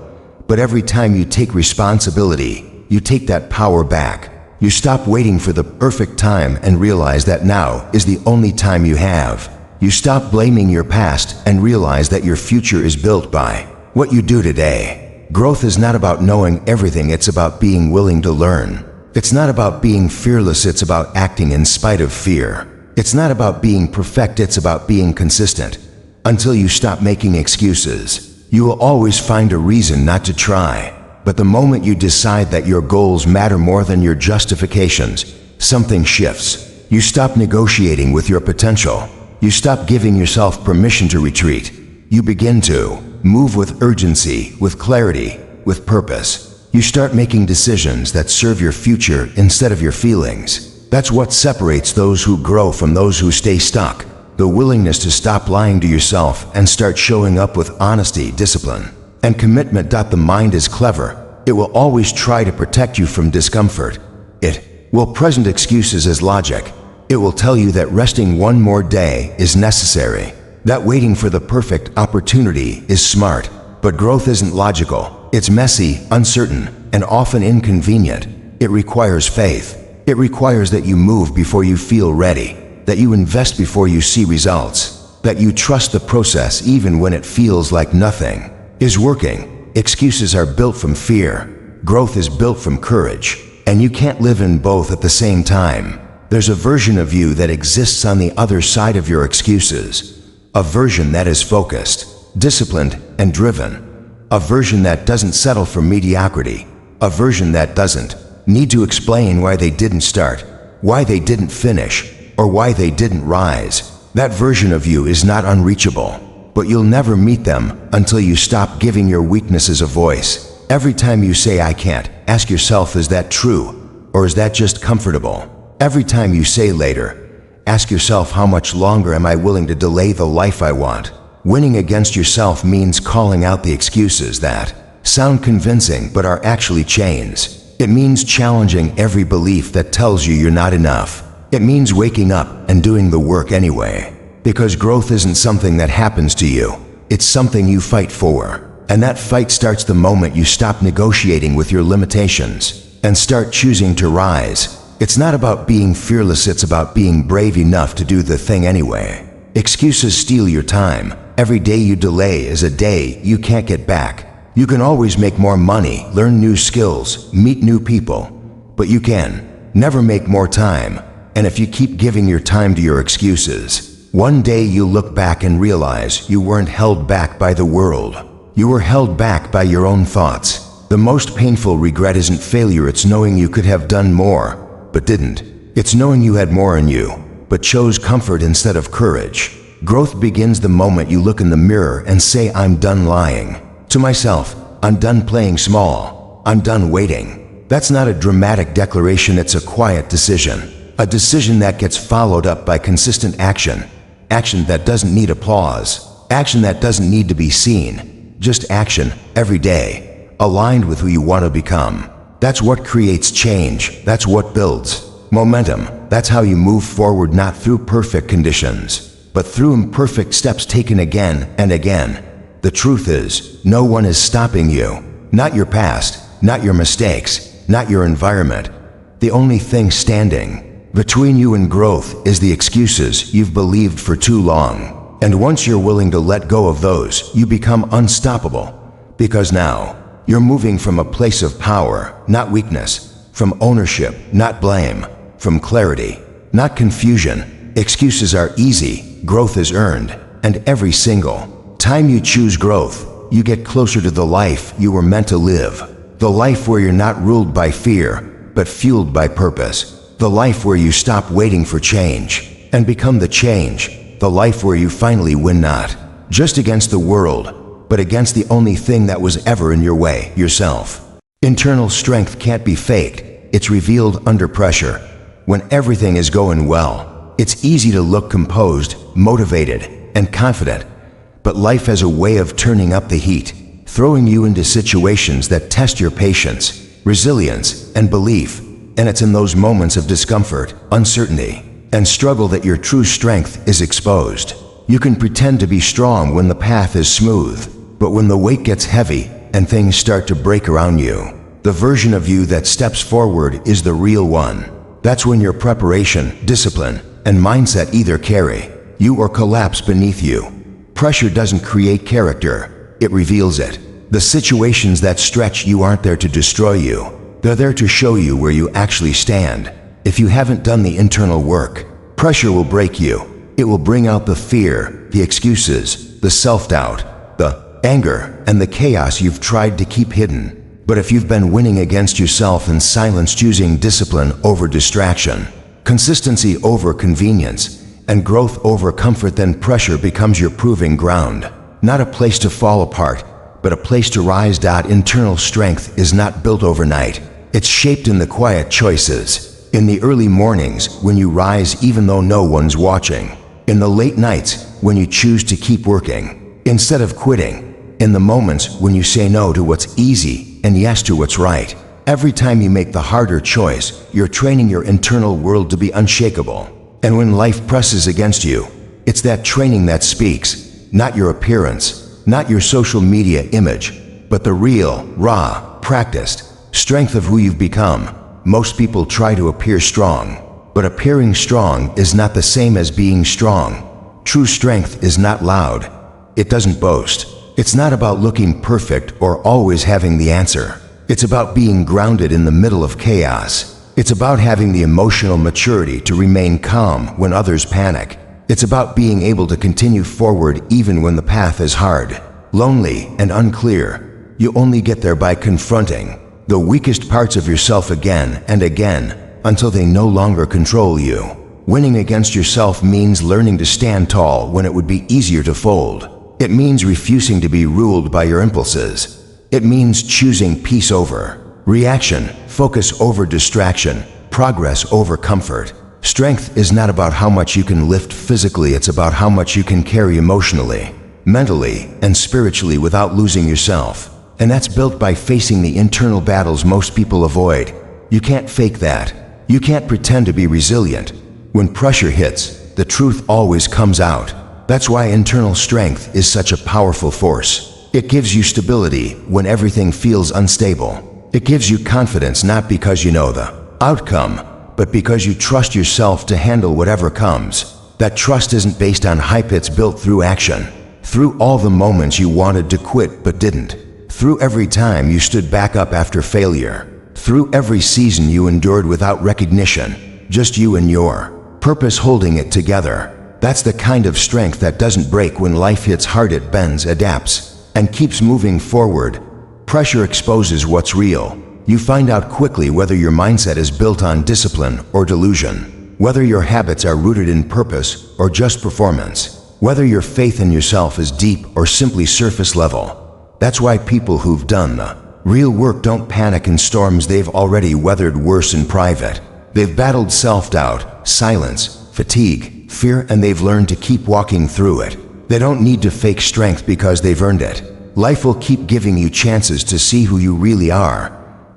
But every time you take responsibility, you take that power back. You stop waiting for the perfect time and realize that now is the only time you have. You stop blaming your past and realize that your future is built by what you do today. Growth is not about knowing everything, it's about being willing to learn. It's not about being fearless, it's about acting in spite of fear. It's not about being perfect, it's about being consistent. Until you stop making excuses, you will always find a reason not to try. But the moment you decide that your goals matter more than your justifications, something shifts. You stop negotiating with your potential. You stop giving yourself permission to retreat. You begin to move with urgency, with clarity, with purpose. You start making decisions that serve your future instead of your feelings. That's what separates those who grow from those who stay stuck. The willingness to stop lying to yourself and start showing up with honesty, discipline, and commitment. The mind is clever. It will always try to protect you from discomfort. It will present excuses as logic. It will tell you that resting one more day is necessary, that waiting for the perfect opportunity is smart. But growth isn't logical. It's messy, uncertain, and often inconvenient. It requires faith. It requires that you move before you feel ready, that you invest before you see results, that you trust the process even when it feels like nothing is working. Excuses are built from fear. Growth is built from courage. And you can't live in both at the same time. There's a version of you that exists on the other side of your excuses. A version that is focused, disciplined, and driven. A version that doesn't settle for mediocrity. A version that doesn't need to explain why they didn't start, why they didn't finish, or why they didn't rise. That version of you is not unreachable, but you'll never meet them until you stop giving your weaknesses a voice. Every time you say "I can't," ask yourself, is that true, or is that just comfortable? Every time you say "later," ask yourself, how much longer am I willing to delay the life I want? Winning against yourself means calling out the excuses that sound convincing but are actually chains. It means challenging every belief that tells you you're not enough. It means waking up and doing the work anyway. Because growth isn't something that happens to you. It's something you fight for. And that fight starts the moment you stop negotiating with your limitations and start choosing to rise. It's not about being fearless, it's about being brave enough to do the thing anyway. Excuses steal your time. Every day you delay is a day you can't get back. You can always make more money, learn new skills, meet new people, but you can never make more time. And if you keep giving your time to your excuses, one day you'll look back and realize you weren't held back by the world. You were held back by your own thoughts. The most painful regret isn't failure, it's knowing you could have done more, but didn't. It's knowing you had more in you, but chose comfort instead of courage. Growth begins the moment you look in the mirror and say, "I'm done lying to myself. I'm done playing small. I'm done waiting." That's not a dramatic declaration, it's a quiet decision. A decision that gets followed up by consistent action. Action that doesn't need applause. Action that doesn't need to be seen. Just action, every day, aligned with who you want to become. That's what creates change. That's what builds momentum. That's how you move forward, not through perfect conditions, but through imperfect steps taken again and again. The truth is, no one is stopping you. Not your past, not your mistakes, not your environment. The only thing standing between you and growth is the excuses you've believed for too long. And once you're willing to let go of those, you become unstoppable. Because now, you're moving from a place of power, not weakness, from ownership, not blame, from clarity, not confusion. Excuses are easy, growth is earned, and every single time you choose growth, you get closer to the life you were meant to live. The life where you're not ruled by fear, but fueled by purpose. The life where you stop waiting for change and become the change. The life where you finally win, not just against the world, but against the only thing that was ever in your way, yourself. Internal strength can't be faked. It's revealed under pressure. When everything is going well, it's easy to look composed, motivated, and confident. But life has a way of turning up the heat, throwing you into situations that test your patience, resilience, and belief. And it's in those moments of discomfort, uncertainty, and struggle that your true strength is exposed. You can pretend to be strong when the path is smooth, but when the weight gets heavy and things start to break around you, the version of you that steps forward is the real one. That's when your preparation, discipline, and mindset either carry you or collapse beneath you. Pressure doesn't create character, it reveals it. The situations that stretch you aren't there to destroy you. They're there to show you where you actually stand. If you haven't done the internal work, pressure will break you. It will bring out the fear, the excuses, the self-doubt, the anger, and the chaos you've tried to keep hidden. But if you've been winning against yourself in silence, choosing discipline over distraction, consistency over convenience, and growth over comfort, then pressure becomes your proving ground. Not a place to fall apart, but a place to rise. Internal strength is not built overnight. It's shaped in the quiet choices, in the early mornings when you rise even though no one's watching, in the late nights when you choose to keep working instead of quitting, in the moments when you say no to what's easy and yes to what's right. Every time you make the harder choice, you're training your internal world to be unshakable. And when life presses against you, it's that training that speaks, not your appearance, not your social media image, but the real, raw, practiced strength of who you've become. Most people try to appear strong, but appearing strong is not the same as being strong. True strength is not loud. It doesn't boast. It's not about looking perfect or always having the answer. It's about being grounded in the middle of chaos. It's about having the emotional maturity to remain calm when others panic. It's about being able to continue forward even when the path is hard, lonely, and unclear. You only get there by confronting the weakest parts of yourself again and again until they no longer control you. Winning against yourself means learning to stand tall when it would be easier to fold. It means refusing to be ruled by your impulses. It means choosing peace over reaction, focus over distraction, progress over comfort. Strength is not about how much you can lift physically, it's about how much you can carry emotionally, mentally, and spiritually without losing yourself. And that's built by facing the internal battles most people avoid. You can't fake that. You can't pretend to be resilient. When pressure hits, the truth always comes out. That's why internal strength is such a powerful force. It gives you stability when everything feels unstable. It gives you confidence not because you know the outcome, but because you trust yourself to handle whatever comes. That trust isn't based on hype, it's built through action. Through all the moments you wanted to quit but didn't. Through every time you stood back up after failure. Through every season you endured without recognition. Just you and your purpose holding it together. That's the kind of strength that doesn't break when life hits hard. It bends, adapts, and keeps moving forward. Pressure exposes what's real. You find out quickly whether your mindset is built on discipline or delusion, whether your habits are rooted in purpose or just performance, whether your faith in yourself is deep or simply surface level. That's why people who've done the real work don't panic in storms they've already weathered worse in private. They've battled self-doubt, silence, fatigue, fear, and they've learned to keep walking through it. They don't need to fake strength because they've earned it. Life will keep giving you chances to see who you really are.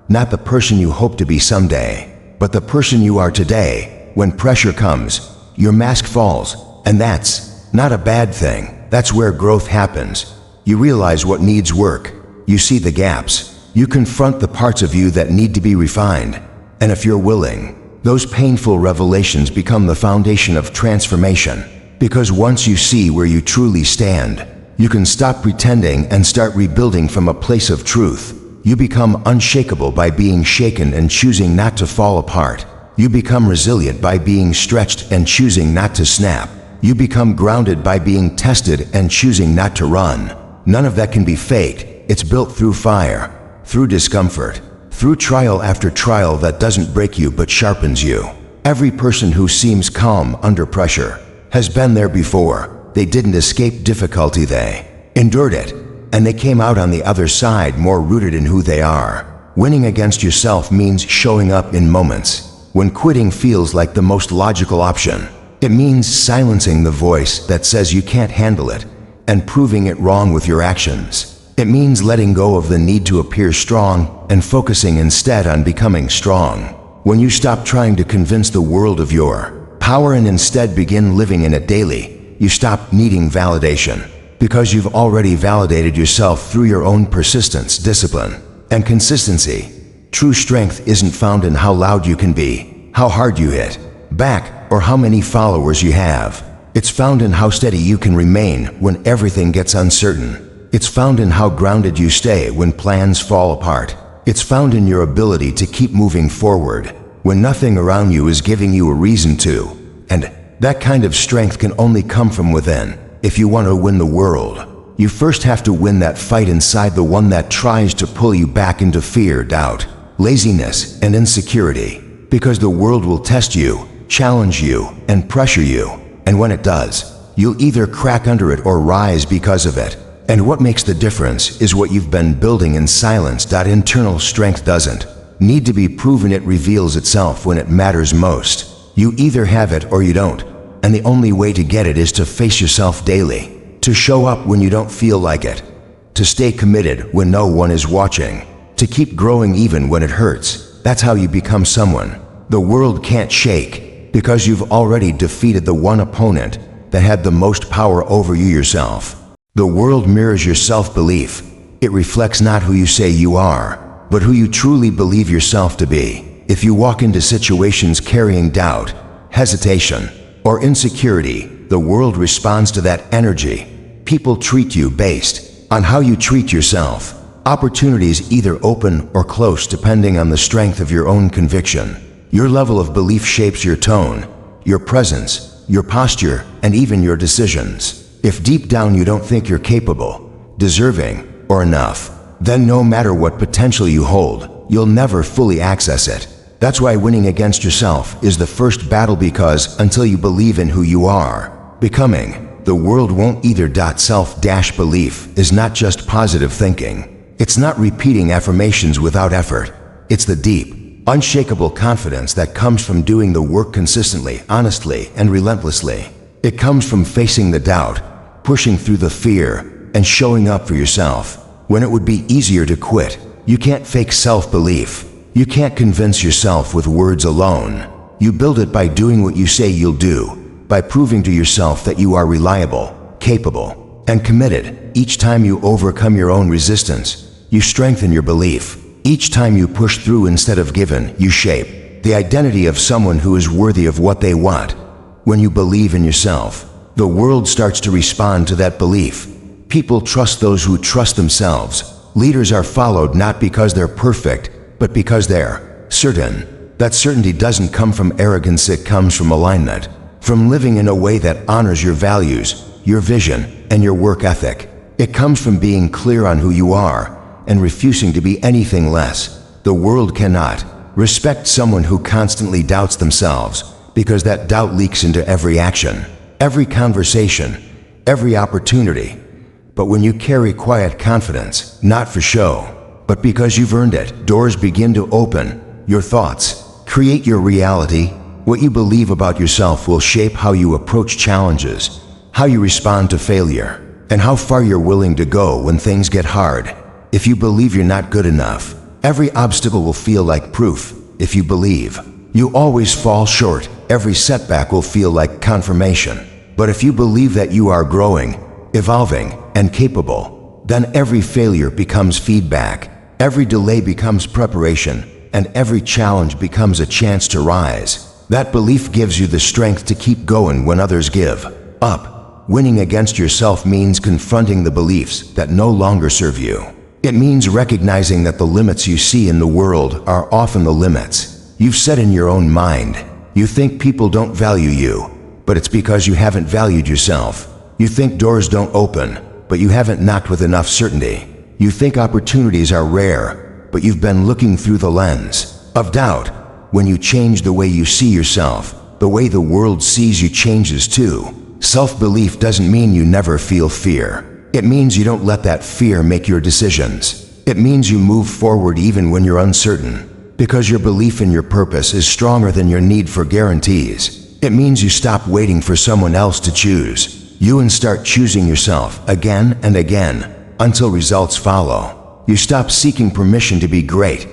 Not the person you hope to be someday, but the person you are today. When pressure comes, your mask falls, and that's not a bad thing. That's where growth happens. You realize what needs work. You see the gaps. You confront the parts of you that need to be refined. And if you're willing, those painful revelations become the foundation of transformation. Because once you see where you truly stand, you can stop pretending and start rebuilding from a place of truth. You become unshakable by being shaken and choosing not to fall apart. You become resilient by being stretched and choosing not to snap. You become grounded by being tested and choosing not to run. None of that can be faked. It's built through fire, through discomfort, through trial after trial that doesn't break you but sharpens you. Every person who seems calm under pressure has been there before. They didn't escape difficulty, they endured it. And they came out on the other side more rooted in who they are. Winning against yourself means showing up in moments when quitting feels like the most logical option. It means silencing the voice that says you can't handle it and proving it wrong with your actions. It means letting go of the need to appear strong and focusing instead on becoming strong. When you stop trying to convince the world of your power and instead begin living in it daily, you stop needing validation. Because you've already validated yourself through your own persistence, discipline, and consistency. True strength isn't found in how loud you can be, how hard you hit back, or how many followers you have. It's found in how steady you can remain when everything gets uncertain. It's found in how grounded you stay when plans fall apart. It's found in your ability to keep moving forward when nothing around you is giving you a reason to. And that kind of strength can only come from within. If you want to win the world, you first have to win that fight inside, the one that tries to pull you back into fear, doubt, laziness, and insecurity. Because the world will test you, challenge you, and pressure you. And when it does, you'll either crack under it or rise because of it. And what makes the difference is what you've been building in silence. Internal strength doesn't need to be proven. It reveals itself when it matters most. You either have it or you don't. And the only way to get it is to face yourself daily, to show up when you don't feel like it, to stay committed when no one is watching, to keep growing even when it hurts. That's how you become someone the world can't shake, because you've already defeated the one opponent that had the most power over you, yourself. The world mirrors your self-belief. It reflects not who you say you are, but who you truly believe yourself to be. If you walk into situations carrying doubt, hesitation, or insecurity, the world responds to that energy. People treat you based on how you treat yourself. Opportunities either open or close depending on the strength of your own conviction. Your level of belief shapes your tone, your presence, your posture, and even your decisions. If deep down you don't think you're capable, deserving, or enough, then no matter what potential you hold, you'll never fully access it. That's why winning against yourself is the first battle, because until you believe in who you are becoming, the world won't either. Self-belief is not just positive thinking. It's not repeating affirmations without effort. It's the deep, unshakable confidence that comes from doing the work consistently, honestly, and relentlessly. It comes from facing the doubt, pushing through the fear, and showing up for yourself when it would be easier to quit. You can't fake self-belief. You can't convince yourself with words alone. You build it by doing what you say you'll do, by proving to yourself that you are reliable, capable, and committed. Each time you overcome your own resistance, you strengthen your belief. Each time you push through instead of give in, you shape the identity of someone who is worthy of what they want. When you believe in yourself, the world starts to respond to that belief. People trust those who trust themselves. Leaders are followed not because they're perfect, but because they're certain. That certainty doesn't come from arrogance, it comes from alignment, from living in a way that honors your values, your vision, and your work ethic. It comes from being clear on who you are and refusing to be anything less. The world cannot respect someone who constantly doubts themselves, because that doubt leaks into every action, every conversation, every opportunity. But when you carry quiet confidence, not for show, but because you've earned it, doors begin to open. Your thoughts create your reality. What you believe about yourself will shape how you approach challenges, how you respond to failure, and how far you're willing to go when things get hard. If you believe you're not good enough, every obstacle will feel like proof. If you believe you always fall short, every setback will feel like confirmation. But if you believe that you are growing, evolving, and capable, then every failure becomes feedback, every delay becomes preparation, and every challenge becomes a chance to rise. That belief gives you the strength to keep going when others give up. Winning against yourself means confronting the beliefs that no longer serve you. It means recognizing that the limits you see in the world are often the limits you've set in your own mind. You think people don't value you, but it's because you haven't valued yourself. You think doors don't open, but you haven't knocked with enough certainty. You think opportunities are rare, but you've been looking through the lens of doubt. When you change the way you see yourself, the way the world sees you changes too. Self-belief doesn't mean you never feel fear. It means you don't let that fear make your decisions. It means you move forward even when you're uncertain, because your belief in your purpose is stronger than your need for guarantees. It means you stop waiting for someone else to choose you and start choosing yourself again and again until results follow. You stop seeking permission to be great.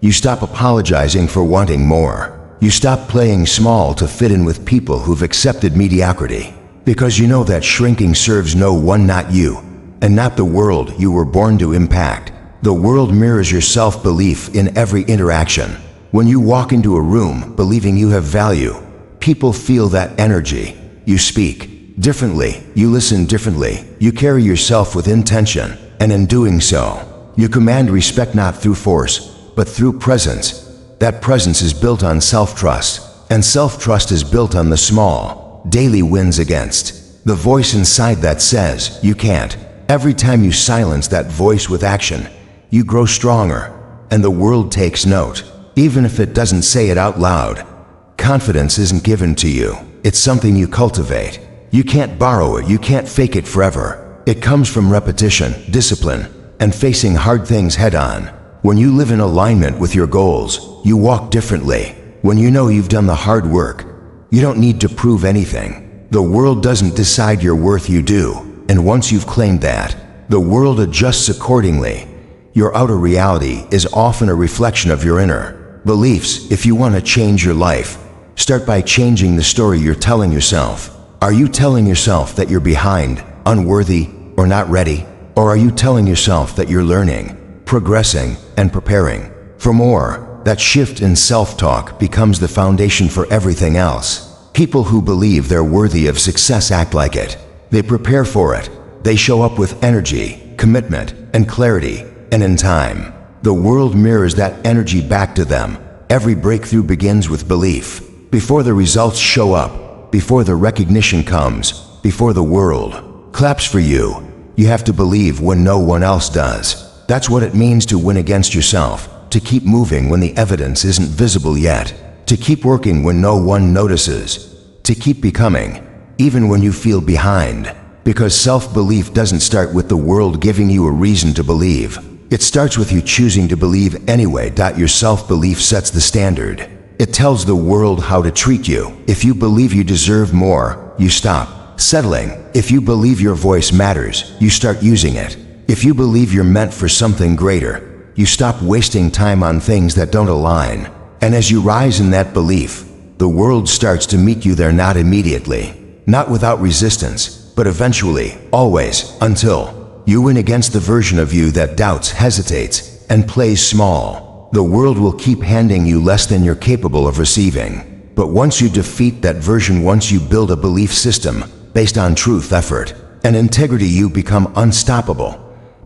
You stop apologizing for wanting more. You stop playing small to fit in with people who've accepted mediocrity, because you know that shrinking serves no one, not you, and not the world you were born to impact. The world mirrors your self-belief in every interaction. When you walk into a room believing you have value, people feel that energy. You speak differently, you listen differently, you carry yourself with intention, and in doing so, you command respect not through force, but through presence. That presence is built on self-trust, and self-trust is built on the small, daily wins against the voice inside that says, you can't. Every time you silence that voice with action, you grow stronger, and the world takes note, even if it doesn't say it out loud. Confidence isn't given to you, it's something you cultivate. You can't borrow it, you can't fake it forever. It comes from repetition, discipline, and facing hard things head-on. When you live in alignment with your goals, you walk differently. When you know you've done the hard work, you don't need to prove anything. The world doesn't decide your worth, you do. And once you've claimed that, the world adjusts accordingly. Your outer reality is often a reflection of your inner beliefs. If you want to change your life, start by changing the story you're telling yourself. Are you telling yourself that you're behind, unworthy, or not ready? Or are you telling yourself that you're learning, progressing, and preparing for more? That shift in self-talk becomes the foundation for everything else. People who believe they're worthy of success act like it. They prepare for it. They show up with energy, commitment, and clarity. And in time, the world mirrors that energy back to them. Every breakthrough begins with belief. Before the results show up, before the recognition comes, before the world claps for you, you have to believe when no one else does. That's what it means to win against yourself, to keep moving when the evidence isn't visible yet, to keep working when no one notices, to keep becoming, even when you feel behind. Because self-belief doesn't start with the world giving you a reason to believe. It starts with you choosing to believe anyway. Your self-belief sets the standard. It tells the world how to treat you. If you believe you deserve more, you stop settling. If you believe your voice matters, you start using it. If you believe you're meant for something greater, you stop wasting time on things that don't align. And as you rise in that belief, the world starts to meet you there, not immediately, not without resistance, but eventually, always, until you win against the version of you that doubts, hesitates, and plays small. The world will keep handing you less than you're capable of receiving. But once you defeat that version, once you build a belief system based on truth, effort, and integrity, you become unstoppable.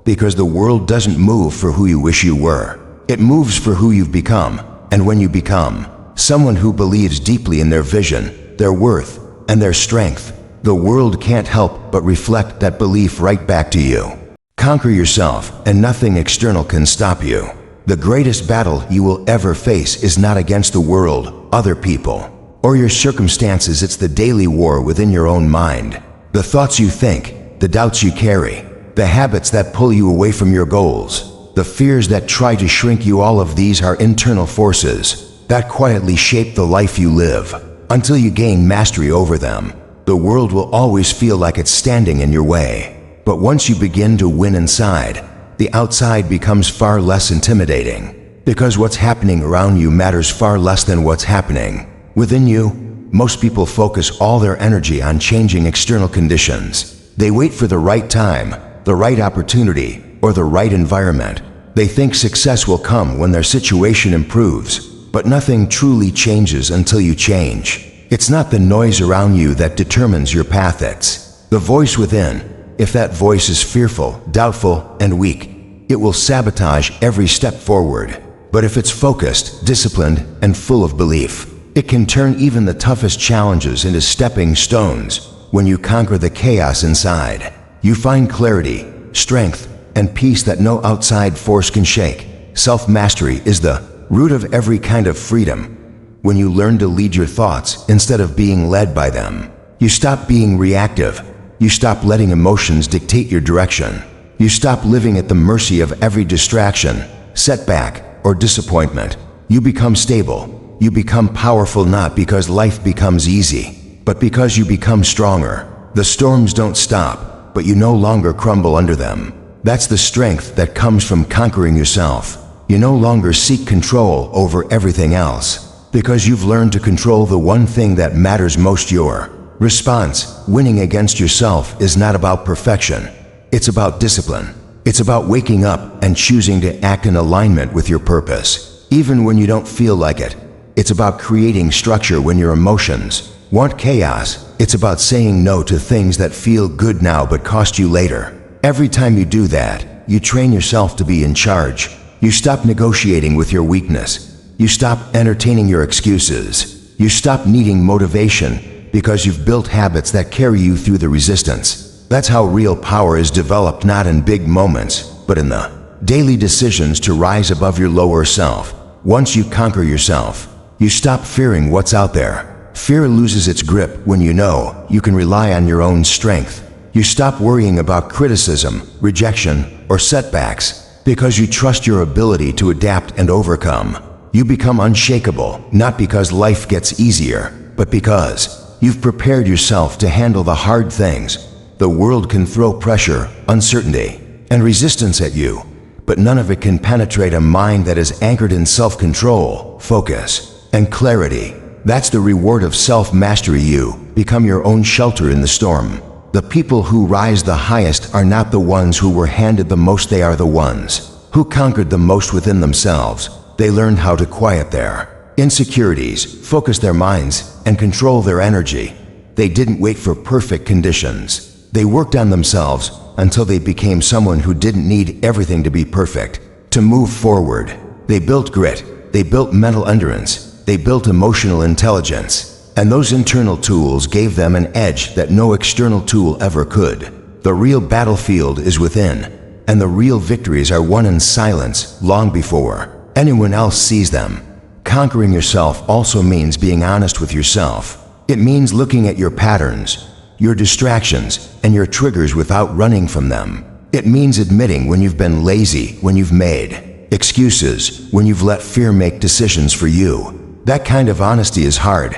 Because the world doesn't move for who you wish you were. It moves for who you've become. And when you become someone who believes deeply in their vision, their worth, and their strength, the world can't help but reflect that belief right back to you. Conquer yourself, and nothing external can stop you. The greatest battle you will ever face is not against the world, other people, or your circumstances. It's the daily war within your own mind. The thoughts you think, the doubts you carry, the habits that pull you away from your goals, the fears that try to shrink you. All of these are internal forces that quietly shape the life you live. Until you gain mastery over them, the world will always feel like it's standing in your way. But once you begin to win inside, the outside becomes far less intimidating. Because what's happening around you matters far less than what's happening within you. Most people focus all their energy on changing external conditions. They wait for the right time, the right opportunity, or the right environment. They think success will come when their situation improves. But nothing truly changes until you change. It's not the noise around you that determines your path, it's the voice within. If that voice is fearful, doubtful, and weak, it will sabotage every step forward. But if it's focused, disciplined, and full of belief, it can turn even the toughest challenges into stepping stones. When you conquer the chaos inside, you find clarity, strength, and peace that no outside force can shake. Self-mastery is the root of every kind of freedom. When you learn to lead your thoughts instead of being led by them, you stop being reactive. You stop letting emotions dictate your direction. You stop living at the mercy of every distraction, setback, or disappointment. You become stable. You become powerful, not because life becomes easy, but because you become stronger. The storms don't stop, but you no longer crumble under them. That's the strength that comes from conquering yourself. You no longer seek control over everything else, because you've learned to control the one thing that matters most, your response. Winning against yourself is not about perfection. It's about discipline. It's about waking up and choosing to act in alignment with your purpose, even when you don't feel like it. It's about creating structure when your emotions want chaos. It's about saying no to things that feel good now but cost you later. Every time you do that, you train yourself to be in charge. You stop negotiating with your weakness. You stop entertaining your excuses. You stop needing motivation because you've built habits that carry you through the resistance. That's how real power is developed, not in big moments, but in the daily decisions to rise above your lower self. Once you conquer yourself, you stop fearing what's out there. Fear loses its grip when you know you can rely on your own strength. You stop worrying about criticism, rejection, or setbacks because you trust your ability to adapt and overcome. You become unshakable, not because life gets easier, but because you've prepared yourself to handle the hard things. The world can throw pressure, uncertainty, and resistance at you, but none of it can penetrate a mind that is anchored in self-control, focus, and clarity. That's the reward of self-mastery. You become your own shelter in the storm. The people who rise the highest are not the ones who were handed the most, they are the ones who conquered the most within themselves. They learned how to quiet their insecurities, focus their minds, and control their energy. They didn't wait for perfect conditions. They worked on themselves until they became someone who didn't need everything to be perfect to move forward. They built grit, they built mental endurance, they built emotional intelligence. And those internal tools gave them an edge that no external tool ever could. The real battlefield is within, and the real victories are won in silence long before anyone else sees them. Conquering yourself also means being honest with yourself. It means looking at your patterns, your distractions, and your triggers without running from them. It means admitting when you've been lazy, when you've made excuses, when you've let fear make decisions for you. That kind of honesty is hard,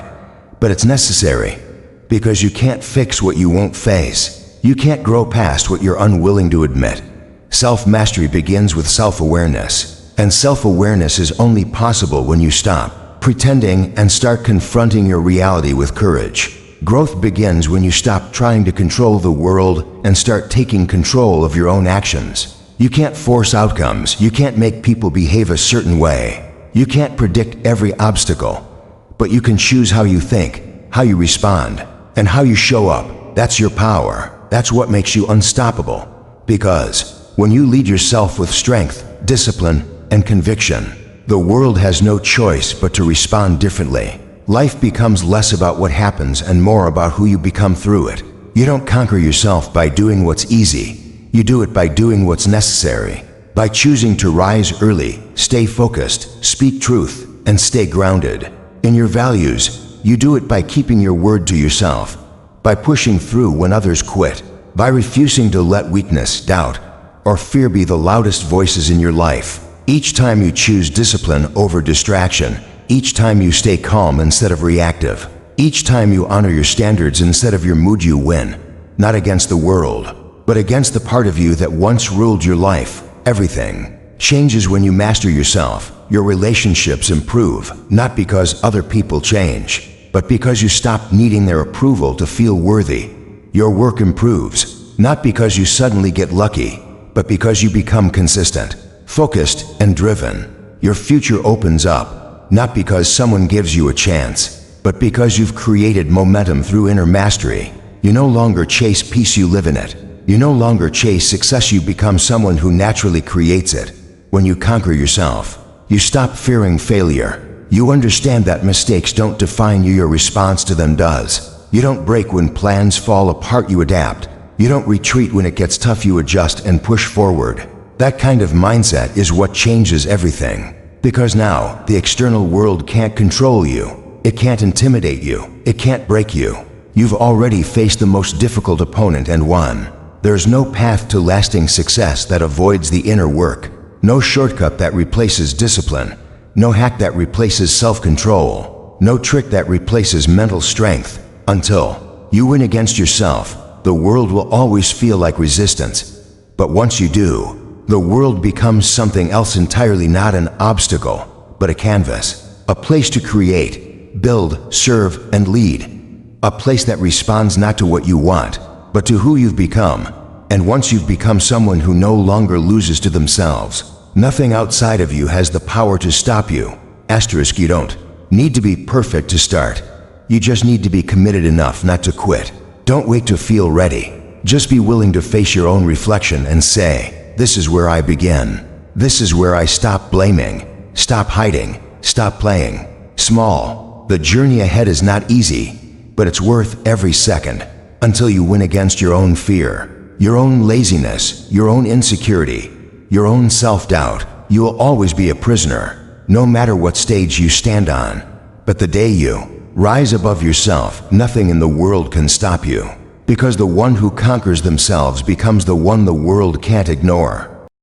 but it's necessary, because you can't fix what you won't face. You can't grow past what you're unwilling to admit. Self-mastery begins with self-awareness, and self-awareness is only possible when you stop pretending and start confronting your reality with courage. Growth begins when you stop trying to control the world and start taking control of your own actions. You can't force outcomes. You can't make people behave a certain way. You can't predict every obstacle. But you can choose how you think, how you respond, and how you show up. That's your power. That's what makes you unstoppable. Because when you lead yourself with strength, discipline, and conviction, the world has no choice but to respond differently. Life becomes less about what happens and more about who you become through it. You don't conquer yourself by doing what's easy. You do it by doing what's necessary. By choosing to rise early, stay focused, speak truth, and stay grounded in your values. You do it by keeping your word to yourself, by pushing through when others quit, by refusing to let weakness, doubt, or fear be the loudest voices in your life. Each time you choose discipline over distraction, each time you stay calm instead of reactive, each time you honor your standards instead of your mood, you win, not against the world, but against the part of you that once ruled your life. Everything changes when you master yourself. Your relationships improve, not because other people change, but because you stop needing their approval to feel worthy. Your work improves, not because you suddenly get lucky, but because you become consistent, focused, and driven. Your future opens up, not because someone gives you a chance, but because you've created momentum through inner mastery. You no longer chase peace, you live in it. You no longer chase success, you become someone who naturally creates it. When you conquer yourself, you stop fearing failure. You understand that mistakes don't define you, your response to them does. You don't break when plans fall apart, you adapt. You don't retreat when it gets tough, you adjust and push forward. That kind of mindset is what changes everything. Because now, the external world can't control you. It can't intimidate you. It can't break you. You've already faced the most difficult opponent and won. There's no path to lasting success that avoids the inner work. No shortcut that replaces discipline. No hack that replaces self-control. No trick that replaces mental strength. Until you win against yourself, the world will always feel like resistance. But once you do, the world becomes something else entirely, not an obstacle, but a canvas. A place to create, build, serve, and lead. A place that responds not to what you want, but to who you've become. And once you've become someone who no longer loses to themselves, nothing outside of you has the power to stop you. Asterisk, you don't need to be perfect to start. You just need to be committed enough not to quit. Don't wait to feel ready. Just be willing to face your own reflection and say, this is where I begin. This is where I stop blaming, stop hiding, stop playing small. The journey ahead is not easy, but it's worth every second until you win against your own fear. Your own laziness, your own insecurity, your own self-doubt. You will always be a prisoner, no matter what stage you stand on. But the day you rise above yourself, nothing in the world can stop you. because the one who conquers themselves becomes the one the world can't ignore.